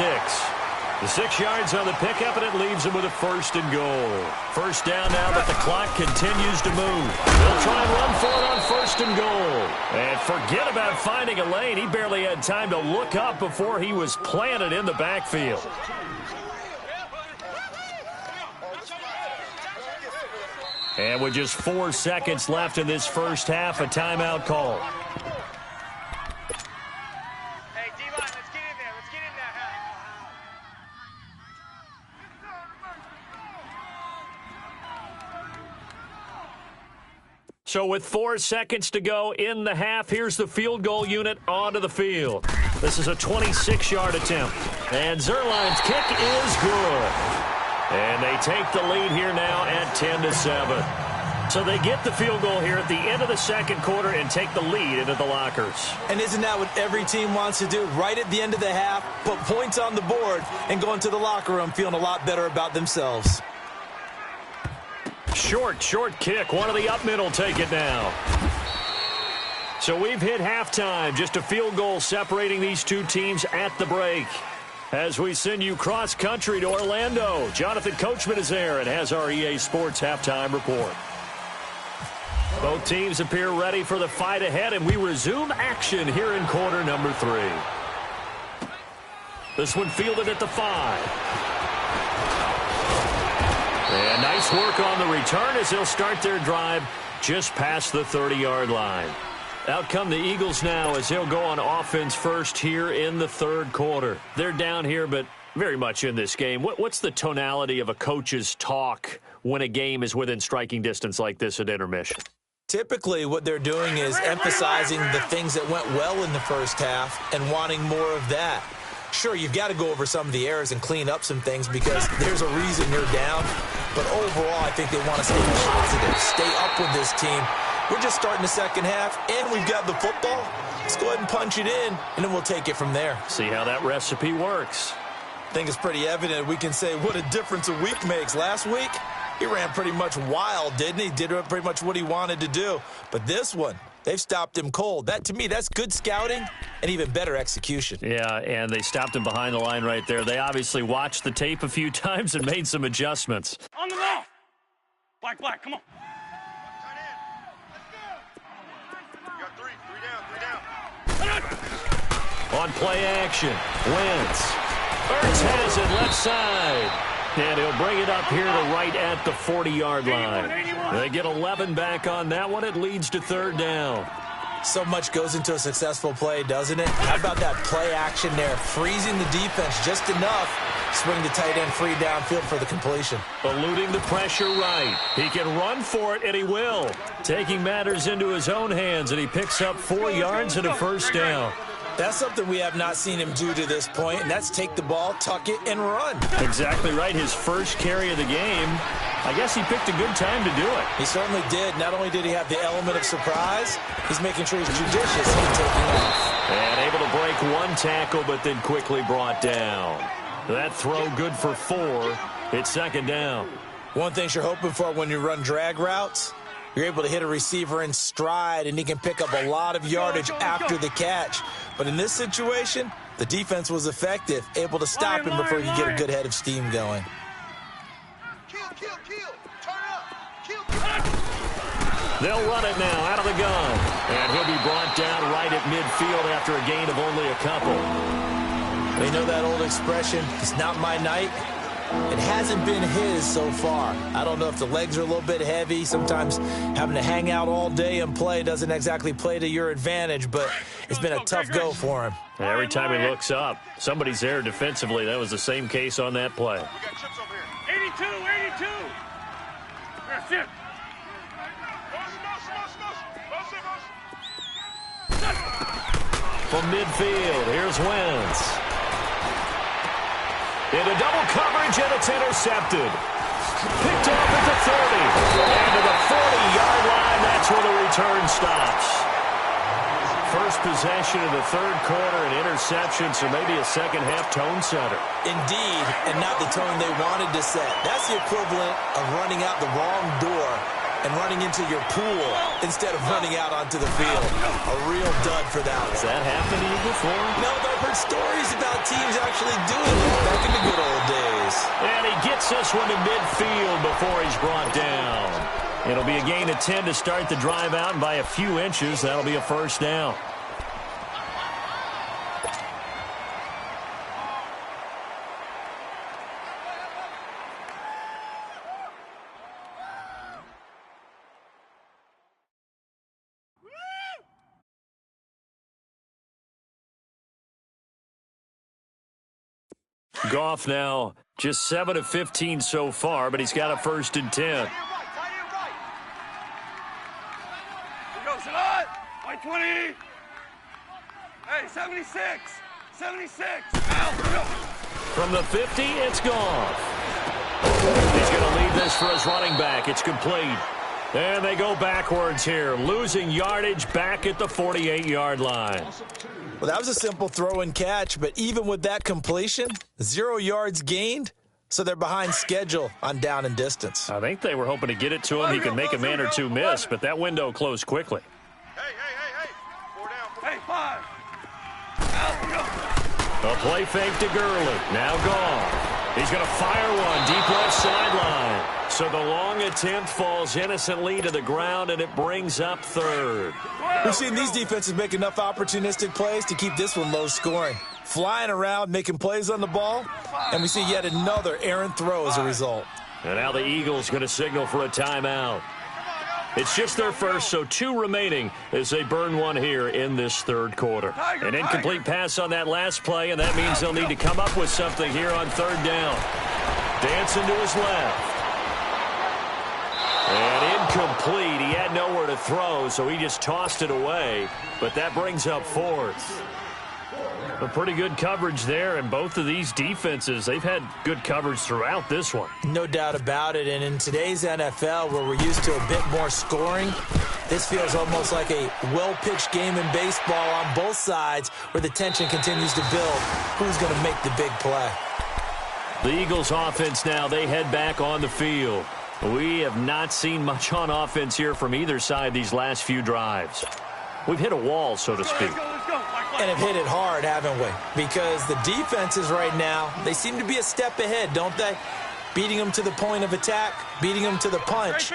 The 6 yards on the pickup, and it leaves him with a first and goal. First down now, but the clock continues to move. They'll try and run for it on first and goal. And forget about finding a lane. He barely had time to look up before he was planted in the backfield. And with just 4 seconds left in this first half, a timeout call. Hey, D-line, let's get in there. Let's get in there. So with 4 seconds to go in the half, here's the field goal unit onto the field. This is a 26-yard attempt. And Zerline's kick is good. And they take the lead here now at 10-7. So they get the field goal here at the end of the second quarter and take the lead into the lockers. And isn't that what every team wants to do? Right at the end of the half, put points on the board, and go into the locker room feeling a lot better about themselves. Short kick. One of the up middle take it now. So we've hit halftime. Just a field goal separating these two teams at the break. As we send you cross-country to Orlando, Jonathan Coachman is there and has our EA Sports halftime report. Both teams appear ready for the fight ahead, and we resume action here in quarter number 3. This one fielded at the 5. And nice work on the return as they'll start their drive just past the 30-yard line. Out come the Eagles now as they'll go on offense first here in the third quarter. They're down here, but very much in this game. What's the tonality of a coach's talk when a game is within striking distance like this at intermission? Typically, what they're doing is emphasizing the things that went well in the first half and wanting more of that. Sure, you've got to go over some of the errors and clean up some things because there's a reason you're down. But overall, I think they want to stay positive, stay up with this team. We're just starting the second half, and we've got the football. Let's go ahead and punch it in, and then we'll take it from there. See how that recipe works. I think it's pretty evident. We can say what a difference a week makes. Last week, he ran pretty much wild, didn't he? Did pretty much what he wanted to do. But this one, they've stopped him cold. That, to me, that's good scouting and even better execution. Yeah, and they stopped him behind the line right there. They obviously watched the tape a few times and made some adjustments. On the ball. Black, come on. On play action, Wentz. Ertz has it left side. And he'll bring it up here to right at the 40-yard line. They get 11 back on that one. It leads to third down. So much goes into a successful play, doesn't it? How about that play action there? Freezing the defense just enough. Swing the tight end free downfield for the completion. Eluding the pressure right. He can run for it, and he will. Taking matters into his own hands, and he picks up 4 yards and a first down. That's something we have not seen him do to this point, and that's take the ball, tuck it, and run. Exactly right. His first carry of the game. I guess he picked a good time to do it. He certainly did. Not only did he have the element of surprise, he's making sure he's judicious in taking off. And able to break one tackle, but then quickly brought down. That throw good for 4. It's second down. One thing you're hoping for when you run drag routes, you're able to hit a receiver in stride, and he can pick up a lot of yardage after the catch. But in this situation, the defense was effective, able to stop him before he could get a good head of steam going. Kill. Turn up. Kill. They'll run it now out of the gun. And he'll be brought down right at midfield after a gain of only a couple. They know that old expression, it's not my night. It hasn't been his so far. I don't know if the legs are a little bit heavy. Sometimes having to hang out all day and play doesn't exactly play to your advantage, but it's been a tough go for him. Every time he looks up, somebody's there defensively. That was the same case on that play. We got chips over here. 82. That's it. from midfield. Here's Wentz. Into double coverage, and it's intercepted. Picked off at the 30. And to the 40-yard line, that's where the return stops. First possession of the third quarter, an interception, so maybe a second-half tone setter. Indeed, and not the tone they wanted to set. That's the equivalent of running out the wrong door and running into your pool instead of running out onto the field. A real dud for that one. Has that happened to you before? No, but I've heard stories about teams actually doing it back in the good old days. And he gets this one to midfield before he's brought down. It'll be a gain of 10 to start the drive out, and by a few inches, that'll be a first down. Goff now just 7 of 15 so far, but he's got a 1st and 10. Here goes it on. White 20. Hey, 76. 76. Out. From the 50, it's Goff. He's going to leave this for his running back. It's complete. And they go backwards here, losing yardage back at the 48-yard line. Well, that was a simple throw and catch, but even with that completion, 0 yards gained, so they're behind schedule on down and distance. I think they were hoping to get it to him. He could make a man or two miss, but that window closed quickly. Hey. 4 down. Hey, 5. A play fake to Gurley. Now Goff. He's going to fire one deep left sideline. So the long attempt falls innocently to the ground, and it brings up 3rd. We've seen these defenses make enough opportunistic plays to keep this one low scoring. Flying around, making plays on the ball, and we see yet another errant throw as a result. And now the Eagles going to signal for a timeout. It's just their first, so 2 remaining as they burn one here in this third quarter. An incomplete pass on that last play, and that means they'll need to come up with something here on 3rd down. Dancing to his left. And incomplete. He had nowhere to throw, so he just tossed it away. But that brings up 4th. A pretty good coverage there, and both of these defenses, they've had good coverage throughout this one. No doubt about it, and in today's NFL, where we're used to a bit more scoring, this feels almost like a well-pitched game in baseball on both sides where the tension continues to build. Who's going to make the big play? The Eagles offense now, they head back on the field. We have not seen much on offense here from either side these last few drives. We've hit a wall, so to speak. And have hit it hard, haven't we? Because the defenses right now, they seem to be a step ahead, don't they? Beating them to the point of attack, beating them to the punch.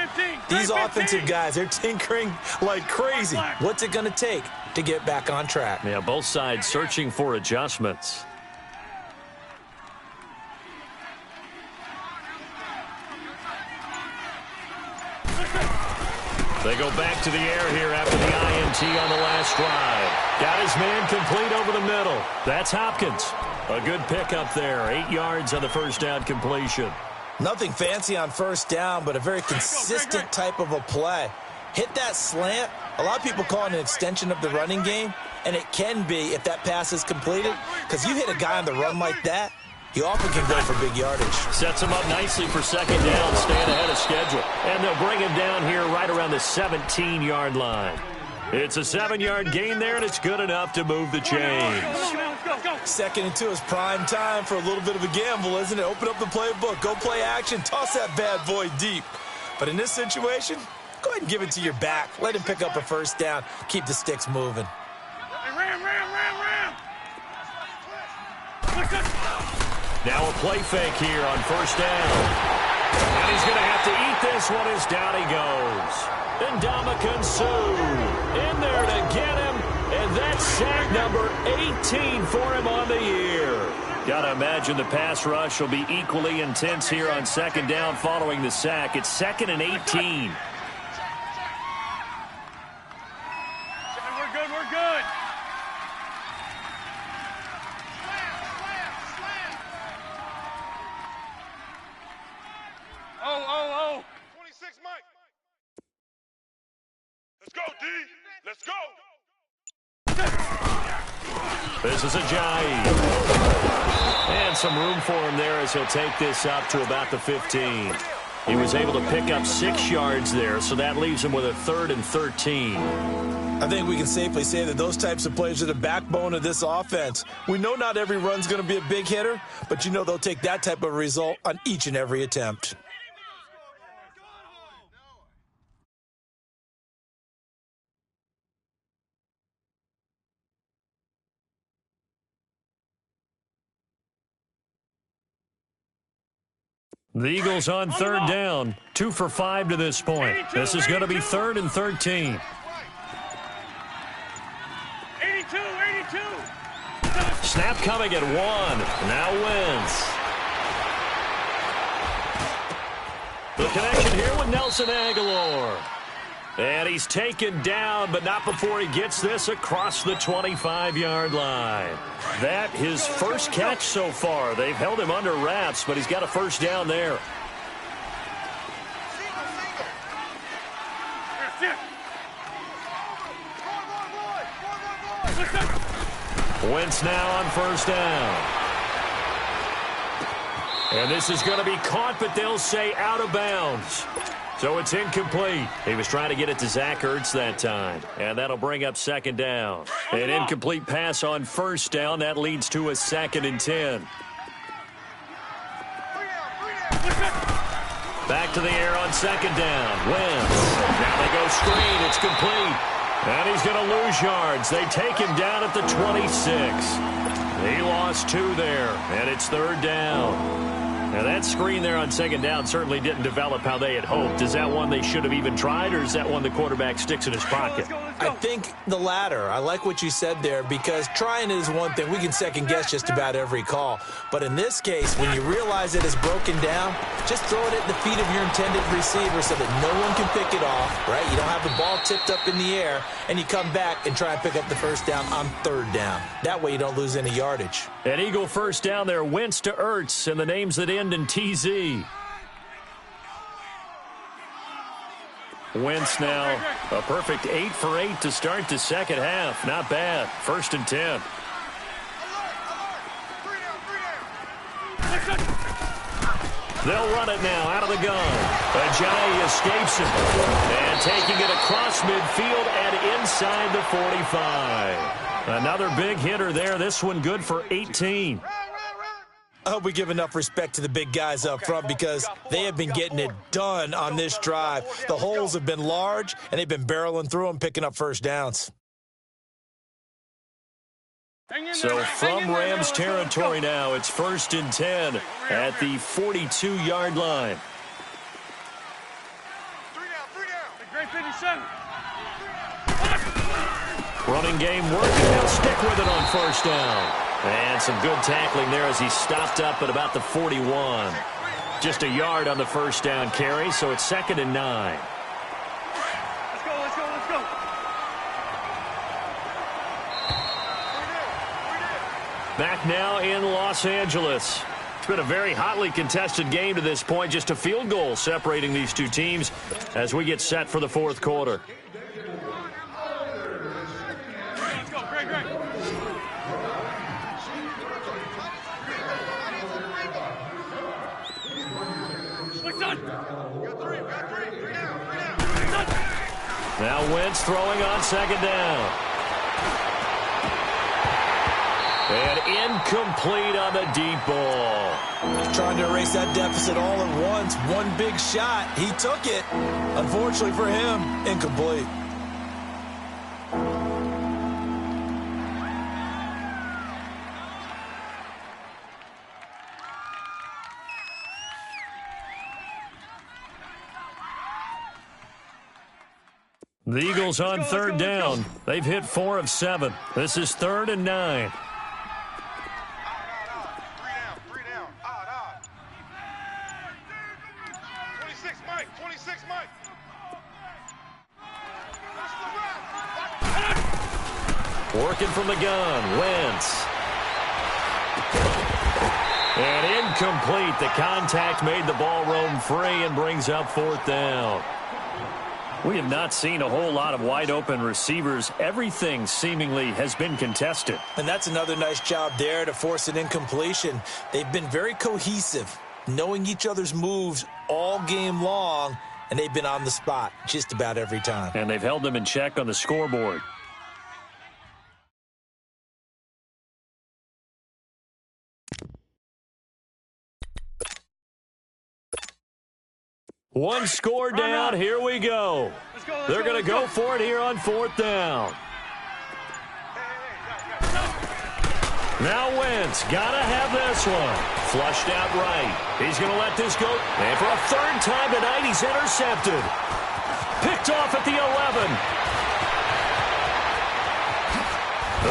These offensive guys, they're tinkering like crazy. What's it going to take to get back on track? Yeah, both sides searching for adjustments. They go back to the air here after the INT on the last drive. Got his man complete over the middle. That's Hopkins. A good pickup there. 8 yards on the first down completion. Nothing fancy on first down, but a very consistent type of a play. Hit that slant. A lot of people call it an extension of the running game, and it can be if that pass is completed, because you hit a guy on the run like that, he often can go for big yardage. Sets him up nicely for second down, staying ahead of schedule. And they'll bring him down here right around the 17-yard line. It's a 7-yard gain there, and it's good enough to move the chains. 2nd and 2 is prime time for a little bit of a gamble, isn't it? Open up the playbook, go play action, toss that bad boy deep. But in this situation, go ahead and give it to your back. Let him pick up a first down. Keep the sticks moving. Ram. Now a play fake here on first down. And he's going to have to eat this one as down he goes. And Ndamukong Suh in there to get him. And that's sack number 18 for him on the year. Got to imagine the pass rush will be equally intense here on second down following the sack. It's 2nd and 18. We're good. Oh. 26, Mike. Let's go, D. Let's go. This is Ajayi. And some room for him there as he'll take this up to about the 15. He was able to pick up 6 yards there, so that leaves him with a 3rd and 13. I think we can safely say that those types of plays are the backbone of this offense. We know not every run's going to be a big hitter, but you know they'll take that type of result on each and every attempt. The Eagles on 3rd down, 2 for 5 to this point. This is going to be 3rd and 13. 82. Snap coming at 1. Now Wentz. The connection here with Nelson Aguilar. And he's taken down, but not before he gets this across the 25-yard line. That his first catch so far. They've held him under wraps, but he's got a first down there. Wentz now on first down. And this is going to be caught, but they'll say out of bounds. So it's incomplete. He was trying to get it to Zach Ertz that time. And that'll bring up 2nd down. An incomplete pass on first down. That leads to a 2nd and 10. Back to the air on 2nd down. Wentz. Now they go screen. It's complete. And he's going to lose yards. They take him down at the 26. He lost 2 there. And it's 3rd down. Now, that screen there on 2nd down certainly didn't develop how they had hoped. Is that one they should have even tried, or is that one the quarterback sticks in his pocket? I think the latter. I like what you said there, because trying is one thing. We can second-guess just about every call. But in this case, when you realize it is broken down, just throw it at the feet of your intended receiver so that no one can pick it off, right? You don't have the ball tipped up in the air, and you come back and try and pick up the first down on 3rd down. That way you don't lose any yardage. An Eagle first down there. Wentz to Ertz, and the names that end in TZ. Wentz now a perfect 8 for 8 to start the second half. Not bad. 1st and 10. They'll run it now out of the gun. Ajayi escapes him. And taking it across midfield and inside the 45. Another big hitter there. This one good for 18. I hope we give enough respect to the big guys up front, because they have been getting it done on this drive. The holes have been large, and they've been barreling through them, picking up first downs. So from Rams territory now, it's 1st and 10 at the 42-yard line. 3 down. Great 57. Running game working. They'll stick with it on first down. And some good tackling there as he stopped up at about the 41. Just a yard on the first down carry, so it's 2nd and 9. Let's go. Back now in Los Angeles. It's been a very hotly contested game to this point. Just a field goal separating these two teams as we get set for the 4th quarter. Let's go. Great. Now Wentz throwing on 2nd down. And incomplete on the deep ball. Trying to erase that deficit all at once. One big shot. He took it. Unfortunately for him, incomplete. The Eagles on 3rd down. They've hit 4 of 7. This is 3rd and 9. 3 down. Odd. 26, Mike. Working from the gun, Wentz. And incomplete. The contact made the ball roam free and brings up 4th down. We have not seen a whole lot of wide-open receivers. Everything seemingly has been contested. And that's another nice job there to force an incompletion. They've been very cohesive, knowing each other's moves all game long, and they've been on the spot just about every time. And they've held them in check on the scoreboard. One score down. Here we go. They're going to go for it here on 4th down. Now Wentz, got to have this one. Flushed out right. He's going to let this go. And for a 3rd time tonight, he's intercepted. Picked off at the 11.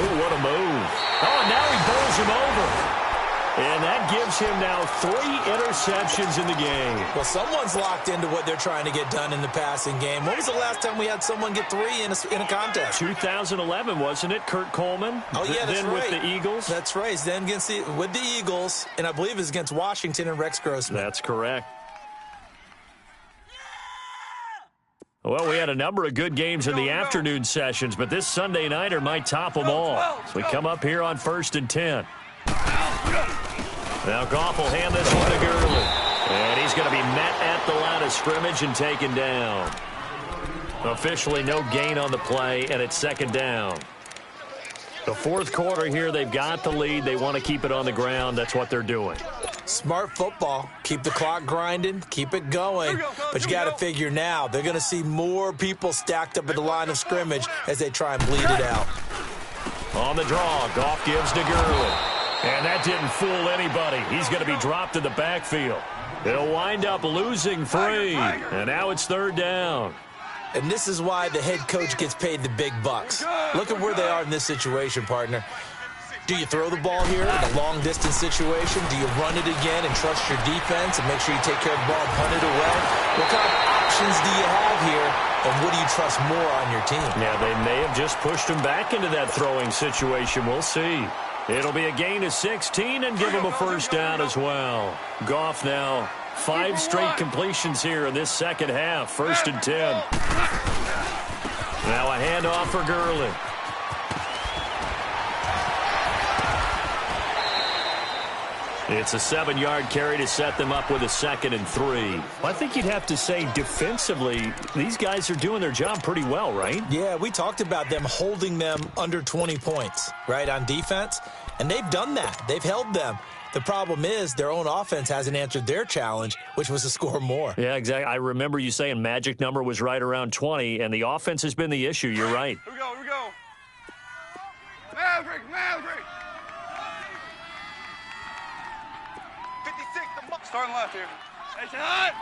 Oh, what a move. Oh, and now he bowls him over. And that gives him now 3 interceptions in the game. Well, someone's locked into what they're trying to get done in the passing game. When was the last time we had someone get 3 in a contest? 2011, wasn't it? Kurt Coleman? Oh, yeah, that's then right. With the Eagles? That's right. Then with the Eagles, and I believe it's against Washington and Rex Grossman. That's correct. Well, we had a number of good games in the afternoon sessions, but this Sunday nighter might top them all. So we come up here on 1st and 10. Now Goff will hand this one to Gurley. And he's going to be met at the line of scrimmage and taken down. Officially no gain on the play, and it's 2nd down. The 4th quarter here, they've got the lead. They want to keep it on the ground. That's what they're doing. Smart football. Keep the clock grinding. Keep it going. But you got to figure now, they're going to see more people stacked up at the line of scrimmage as they try and bleed it out. On the draw, Goff gives to Gurley. And that didn't fool anybody. He's going to be dropped in the backfield. He'll wind up losing 3. And now it's 3rd down. And this is why the head coach gets paid the big bucks. Look at where they are in this situation, partner. Do you throw the ball here in a long-distance situation? Do you run it again and trust your defense and make sure you take care of the ball and punt it away? What kind of options do you have here, and what do you trust more on your team? Yeah, they may have just pushed him back into that throwing situation. We'll see. It'll be a gain of 16 and give him a 1st down as well. Goff now 5 straight completions here in this 2nd half. 1st and 10. Now a handoff for Gurley. It's a 7-yard carry to set them up with a 2nd and 3. I think you'd have to say defensively, these guys are doing their job pretty well, right? Yeah, we talked about them holding them under 20 points, right, on defense. And they've done that. They've held them. The problem is their own offense hasn't answered their challenge, which was to score more. Yeah, exactly. I remember you saying magic number was right around 20, and the offense has been the issue. You're right. Here we go, here we go. Maverick. 56, the starting left here. Hey, say hi.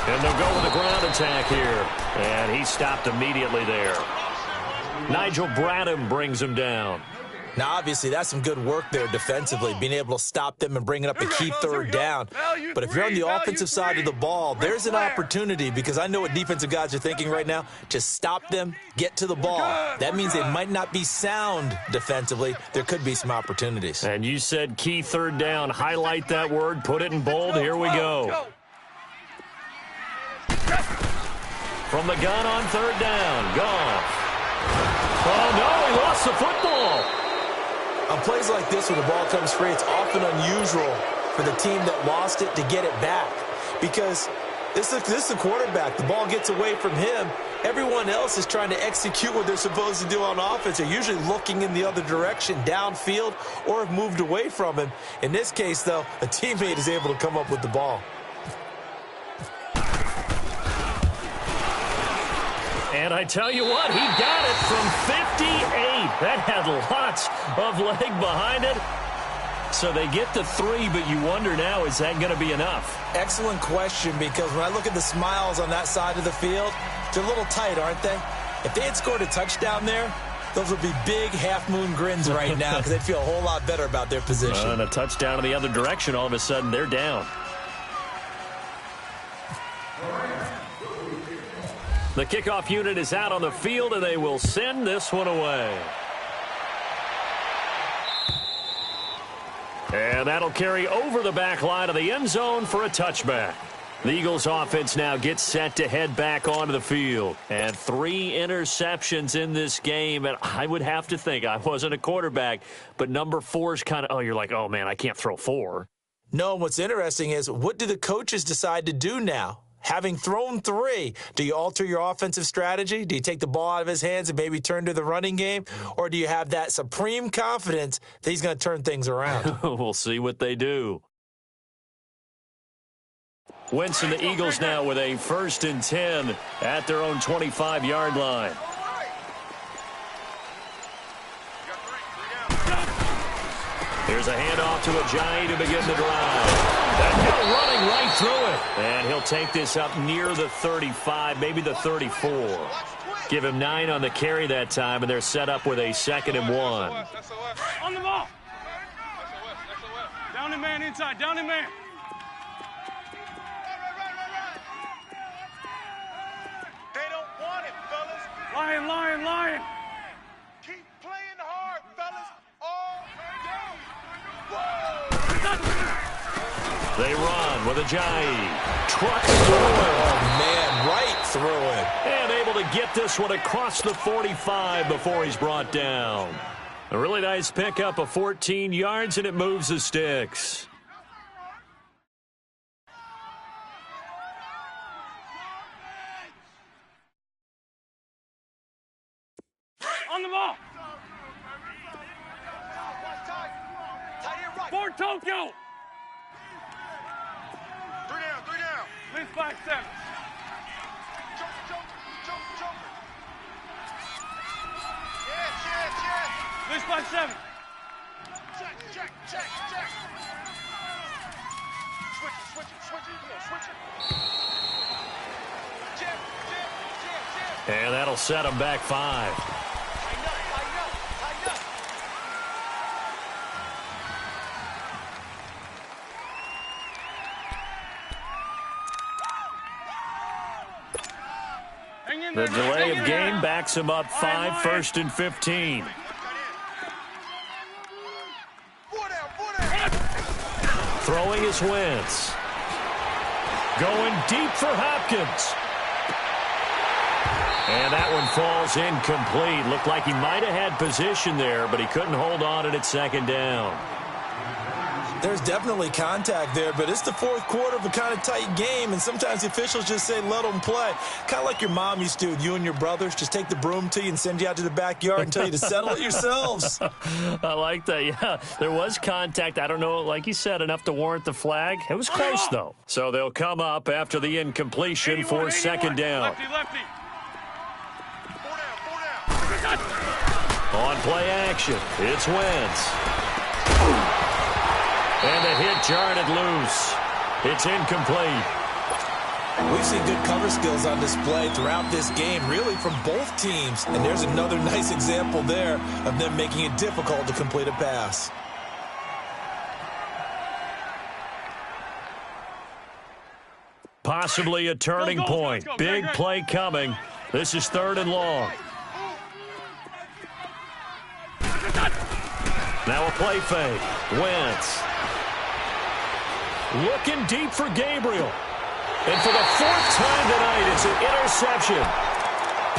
And they'll go with a ground attack here. And he stopped immediately there. Nigel Bradham brings him down. Now, obviously, that's some good work there defensively, being able to stop them and bringing up a key 3rd down. But if you're on the offensive side of the ball, there's an opportunity, because I know what defensive guys are thinking right now, to stop them, get to the ball. That means they might not be sound defensively. There could be some opportunities. And you said key 3rd down. Highlight that word. Put it in bold. Here we go. From the gun on 3rd down. Goff. Oh, no, he lost the football. On plays like this, when the ball comes free, it's often unusual for the team that lost it to get it back. Because this is the quarterback. The ball gets away from him. Everyone else is trying to execute what they're supposed to do on offense. They're usually looking in the other direction, downfield, or have moved away from him. In this case, though, a teammate is able to come up with the ball. And I tell you what, he got it from 58. That had lots of leg behind it. So they get the 3, but you wonder now, is that going to be enough? Excellent question, because when I look at the smiles on that side of the field, they're a little tight, aren't they? If they had scored a touchdown there, those would be big half-moon grins right now, because they'd feel a whole lot better about their position. And a touchdown in the other direction, all of a sudden they're down. The kickoff unit is out on the field, and they will send this one away. And that'll carry over the back line of the end zone for a touchback. The Eagles offense now gets set to head back onto the field. And 3 interceptions in this game. And I would have to think, I wasn't a quarterback, but number 4 is kind of, you're like, oh, man, I can't throw 4. No, what's interesting is what do the coaches decide to do now? Having thrown 3, do you alter your offensive strategy? Do you take the ball out of his hands and maybe turn to the running game? Or do you have that supreme confidence that he's going to turn things around? We'll see what they do. Wentz and the Eagles now with a 1st and 10 at their own 25-yard line. Here's a handoff to Ajayi to begin the drive. And he'll running right through it. And he'll take this up near the 35, maybe the 34. Give him 9 on the carry that time, and they're set up with a 2nd and 1. On the ball. Down the man inside. Down the man. Lion, lion, lion. Keep playing hard, fellas, all day. They run with Ajayi. Trucks through it. Oh, man, right through it. And able to get this one across the 45 before he's brought down. A really nice pickup of 14 yards, and it moves the sticks. On the ball. For Tokyo. 3 down. Please 5-7. Joker. Yeah. Please 5-7. Check. Switch it. Jab. And that'll set him back 5. The delay of game backs him up 5, 1st and 15. Throwing is Wentz. Going deep for Hopkins. And that one falls incomplete. Looked like he might have had position there, but he couldn't hold on it at 2nd down. There's definitely contact there, but it's the 4th quarter of a kind of tight game, and sometimes the officials just say, let them play. Kind of like your mom used to with you and your brothers. Just take the broom to you and send you out to the backyard and tell you to settle it yourselves. I like that, yeah. There was contact. I don't know, like you said, enough to warrant the flag. It was close, though. So they'll come up after the incompletion for 2nd down. Lefty. On play action, it's Wentz. And the hit jarred it loose. It's incomplete. We've seen good cover skills on display throughout this game, really from both teams. And there's another nice example there of them making it difficult to complete a pass. Possibly a turning point. Big play coming. This is 3rd and long. Now a play fake. Wentz. Looking deep for Gabriel. And for the 4th time tonight, it's an interception.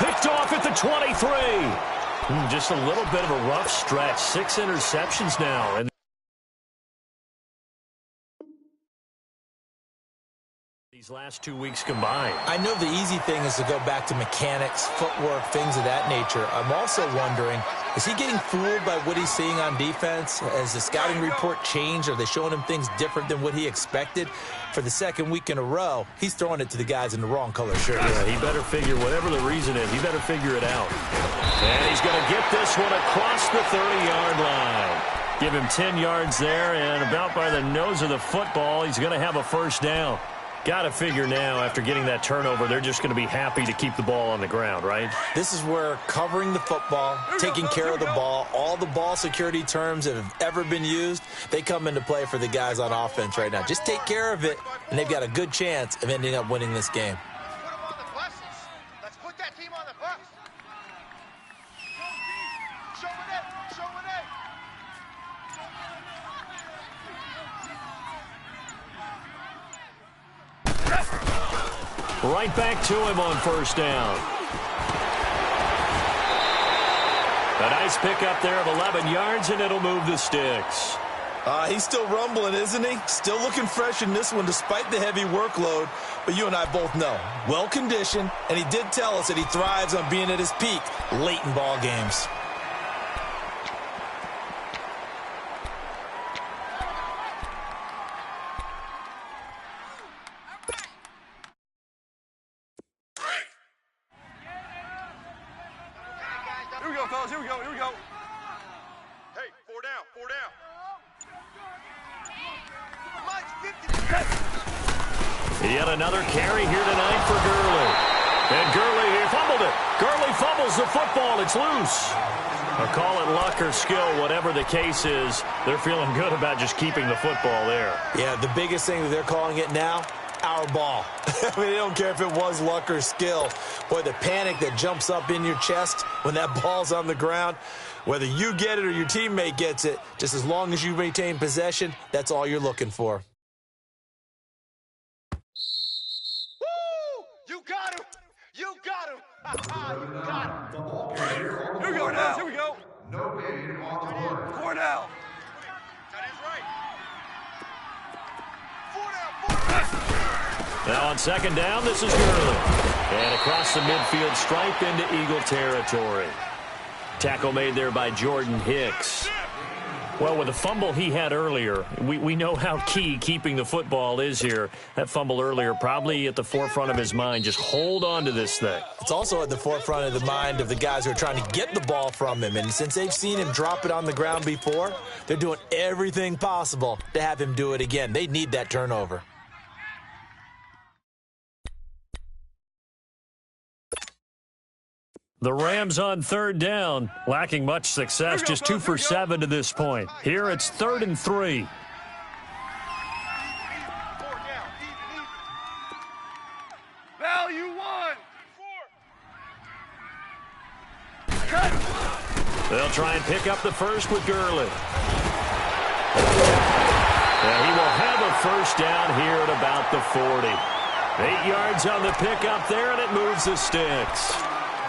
Picked off at the 23. Just a little bit of a rough stretch. 6 interceptions now. And these last 2 weeks combined. I know the easy thing is to go back to mechanics, footwork, things of that nature. I'm also wondering, is he getting fooled by what he's seeing on defense? Has the scouting report changed? Are they showing him things different than what he expected? For the 2nd week in a row, he's throwing it to the guys in the wrong color shirt. Yeah, he better figure, whatever the reason is, he better figure it out. And he's going to get this one across the 30-yard line. Give him 10 yards there, and about by the nose of the football, he's going to have a 1st down. Got to figure now, after getting that turnover, they're just going to be happy to keep the ball on the ground, right? This is where covering the football, taking care of the ball, all the ball security terms that have ever been used, they come into play for the guys on offense right now. Just take care of it, and they've got a good chance of ending up winning this game. Let's put that team on the bus. Show it. Right back to him on first down. A nice pickup there of 11 yards, and it'll move the sticks. He's still rumbling, isn't he? Still looking fresh in this one despite the heavy workload. But you and I both know, well-conditioned, and he did tell us that he thrives on being at his peak late in ball games. Here we go, fellas. Here we go. Here we go. Hey, four down. Four down. Yet another carry here tonight for Gurley. And Gurley, he fumbled it. Gurley fumbles the football. It's loose. I'll call it luck or skill, whatever the case is. They're feeling good about just keeping the football there. Yeah, the biggest thing that they're calling it now, our ball. I mean, they don't care if it was luck or skill. Boy, the panic that jumps up in your chest when that ball's on the ground, whether you get it or your teammate gets it, just as long as you maintain possession, that's all you're looking for. Woo! You got him! You got him! You got him! Here we go, guys. Here we go. No gain on the play. Four down. Tight end's right. Four down. Now on second down, this is Gurley. And across the midfield stripe into Eagle territory. Tackle made there by Jordan Hicks. Well, with the fumble he had earlier, we know how key keeping the football is here. That fumble earlier probably at the forefront of his mind. Just hold on to this thing. It's also at the forefront of the mind of the guys who are trying to get the ball from him. And since they've seen him drop it on the ground before, they're doing everything possible to have him do it again. They need that turnover. The Rams on third down, lacking much success, just 2 for 7 to this point. Here it's 3rd and 3. Value one. They'll try and pick up the first with Gurley. And he will have a first down here at about the 40. 8 yards on the pickup there, and it moves the sticks.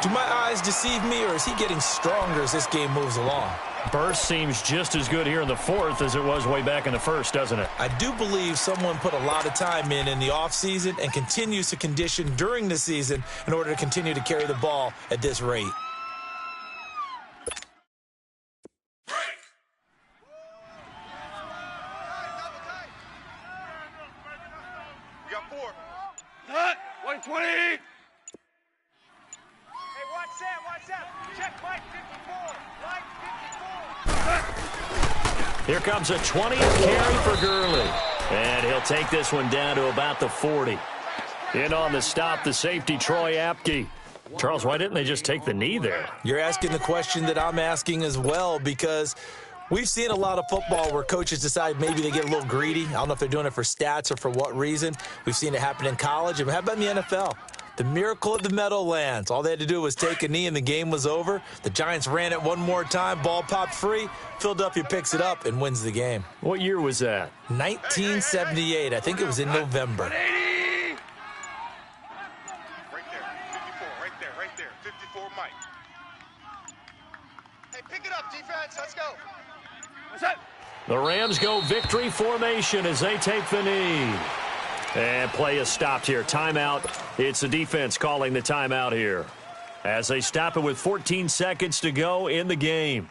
Do my eyes deceive me, or is he getting stronger as this game moves along? Burst seems just as good here in the fourth as it was way back in the first, doesn't it? I do believe someone put a lot of time in the offseason and continues to condition during the season in order to continue to carry the ball at this rate. We got 4. Hut, 120. Watch that. Check Mike 54. Mike 54. Here comes a 20th carry for Gurley. And he'll take this one down to about the 40. In on the stop, the safety, Troy Apke. Charles, why didn't they just take the knee there? You're asking the question that I'm asking as well, because we've seen a lot of football where coaches decide maybe they get a little greedy. I don't know if they're doing it for stats or for what reason. We've seen it happen in college. And how about in the NFL? The miracle at the Meadowlands. All they had to do was take a knee and the game was over. The Giants ran it one more time. Ball popped free. Philadelphia picks it up and wins the game. What year was that? 1978. I think it was in November. 180. Right there. 54, Mike. Hey, pick it up, defense. Let's go. What's that? The Rams go victory formation as they take the knee. And play is stopped here. Timeout. It's the defense calling the timeout here as they stop it with 14 seconds to go in the game.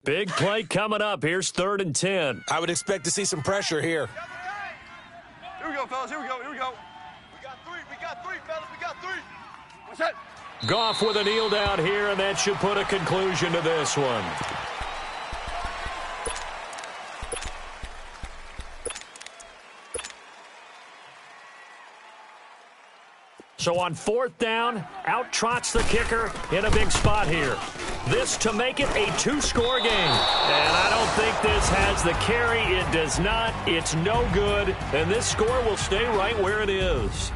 Big play coming up. Here's 3rd and 10. I would expect to see some pressure here. Here we go, fellas. Here we go. We got 3, fellas. We got 3. What's that? Goff with a kneel down here, and that should put a conclusion to this one. So on 4th down, out trots the kicker in a big spot here. This to make it a 2-score game. And I don't think this has the carry. It does not. It's no good. And this score will stay right where it is.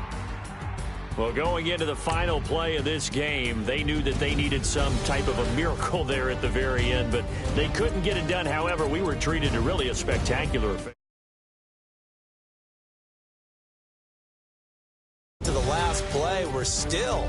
Well, going into the final play of this game, they knew that they needed some type of a miracle there at the very end, but they couldn't get it done. However, we were treated to really a spectacular affair. To the last play, we're still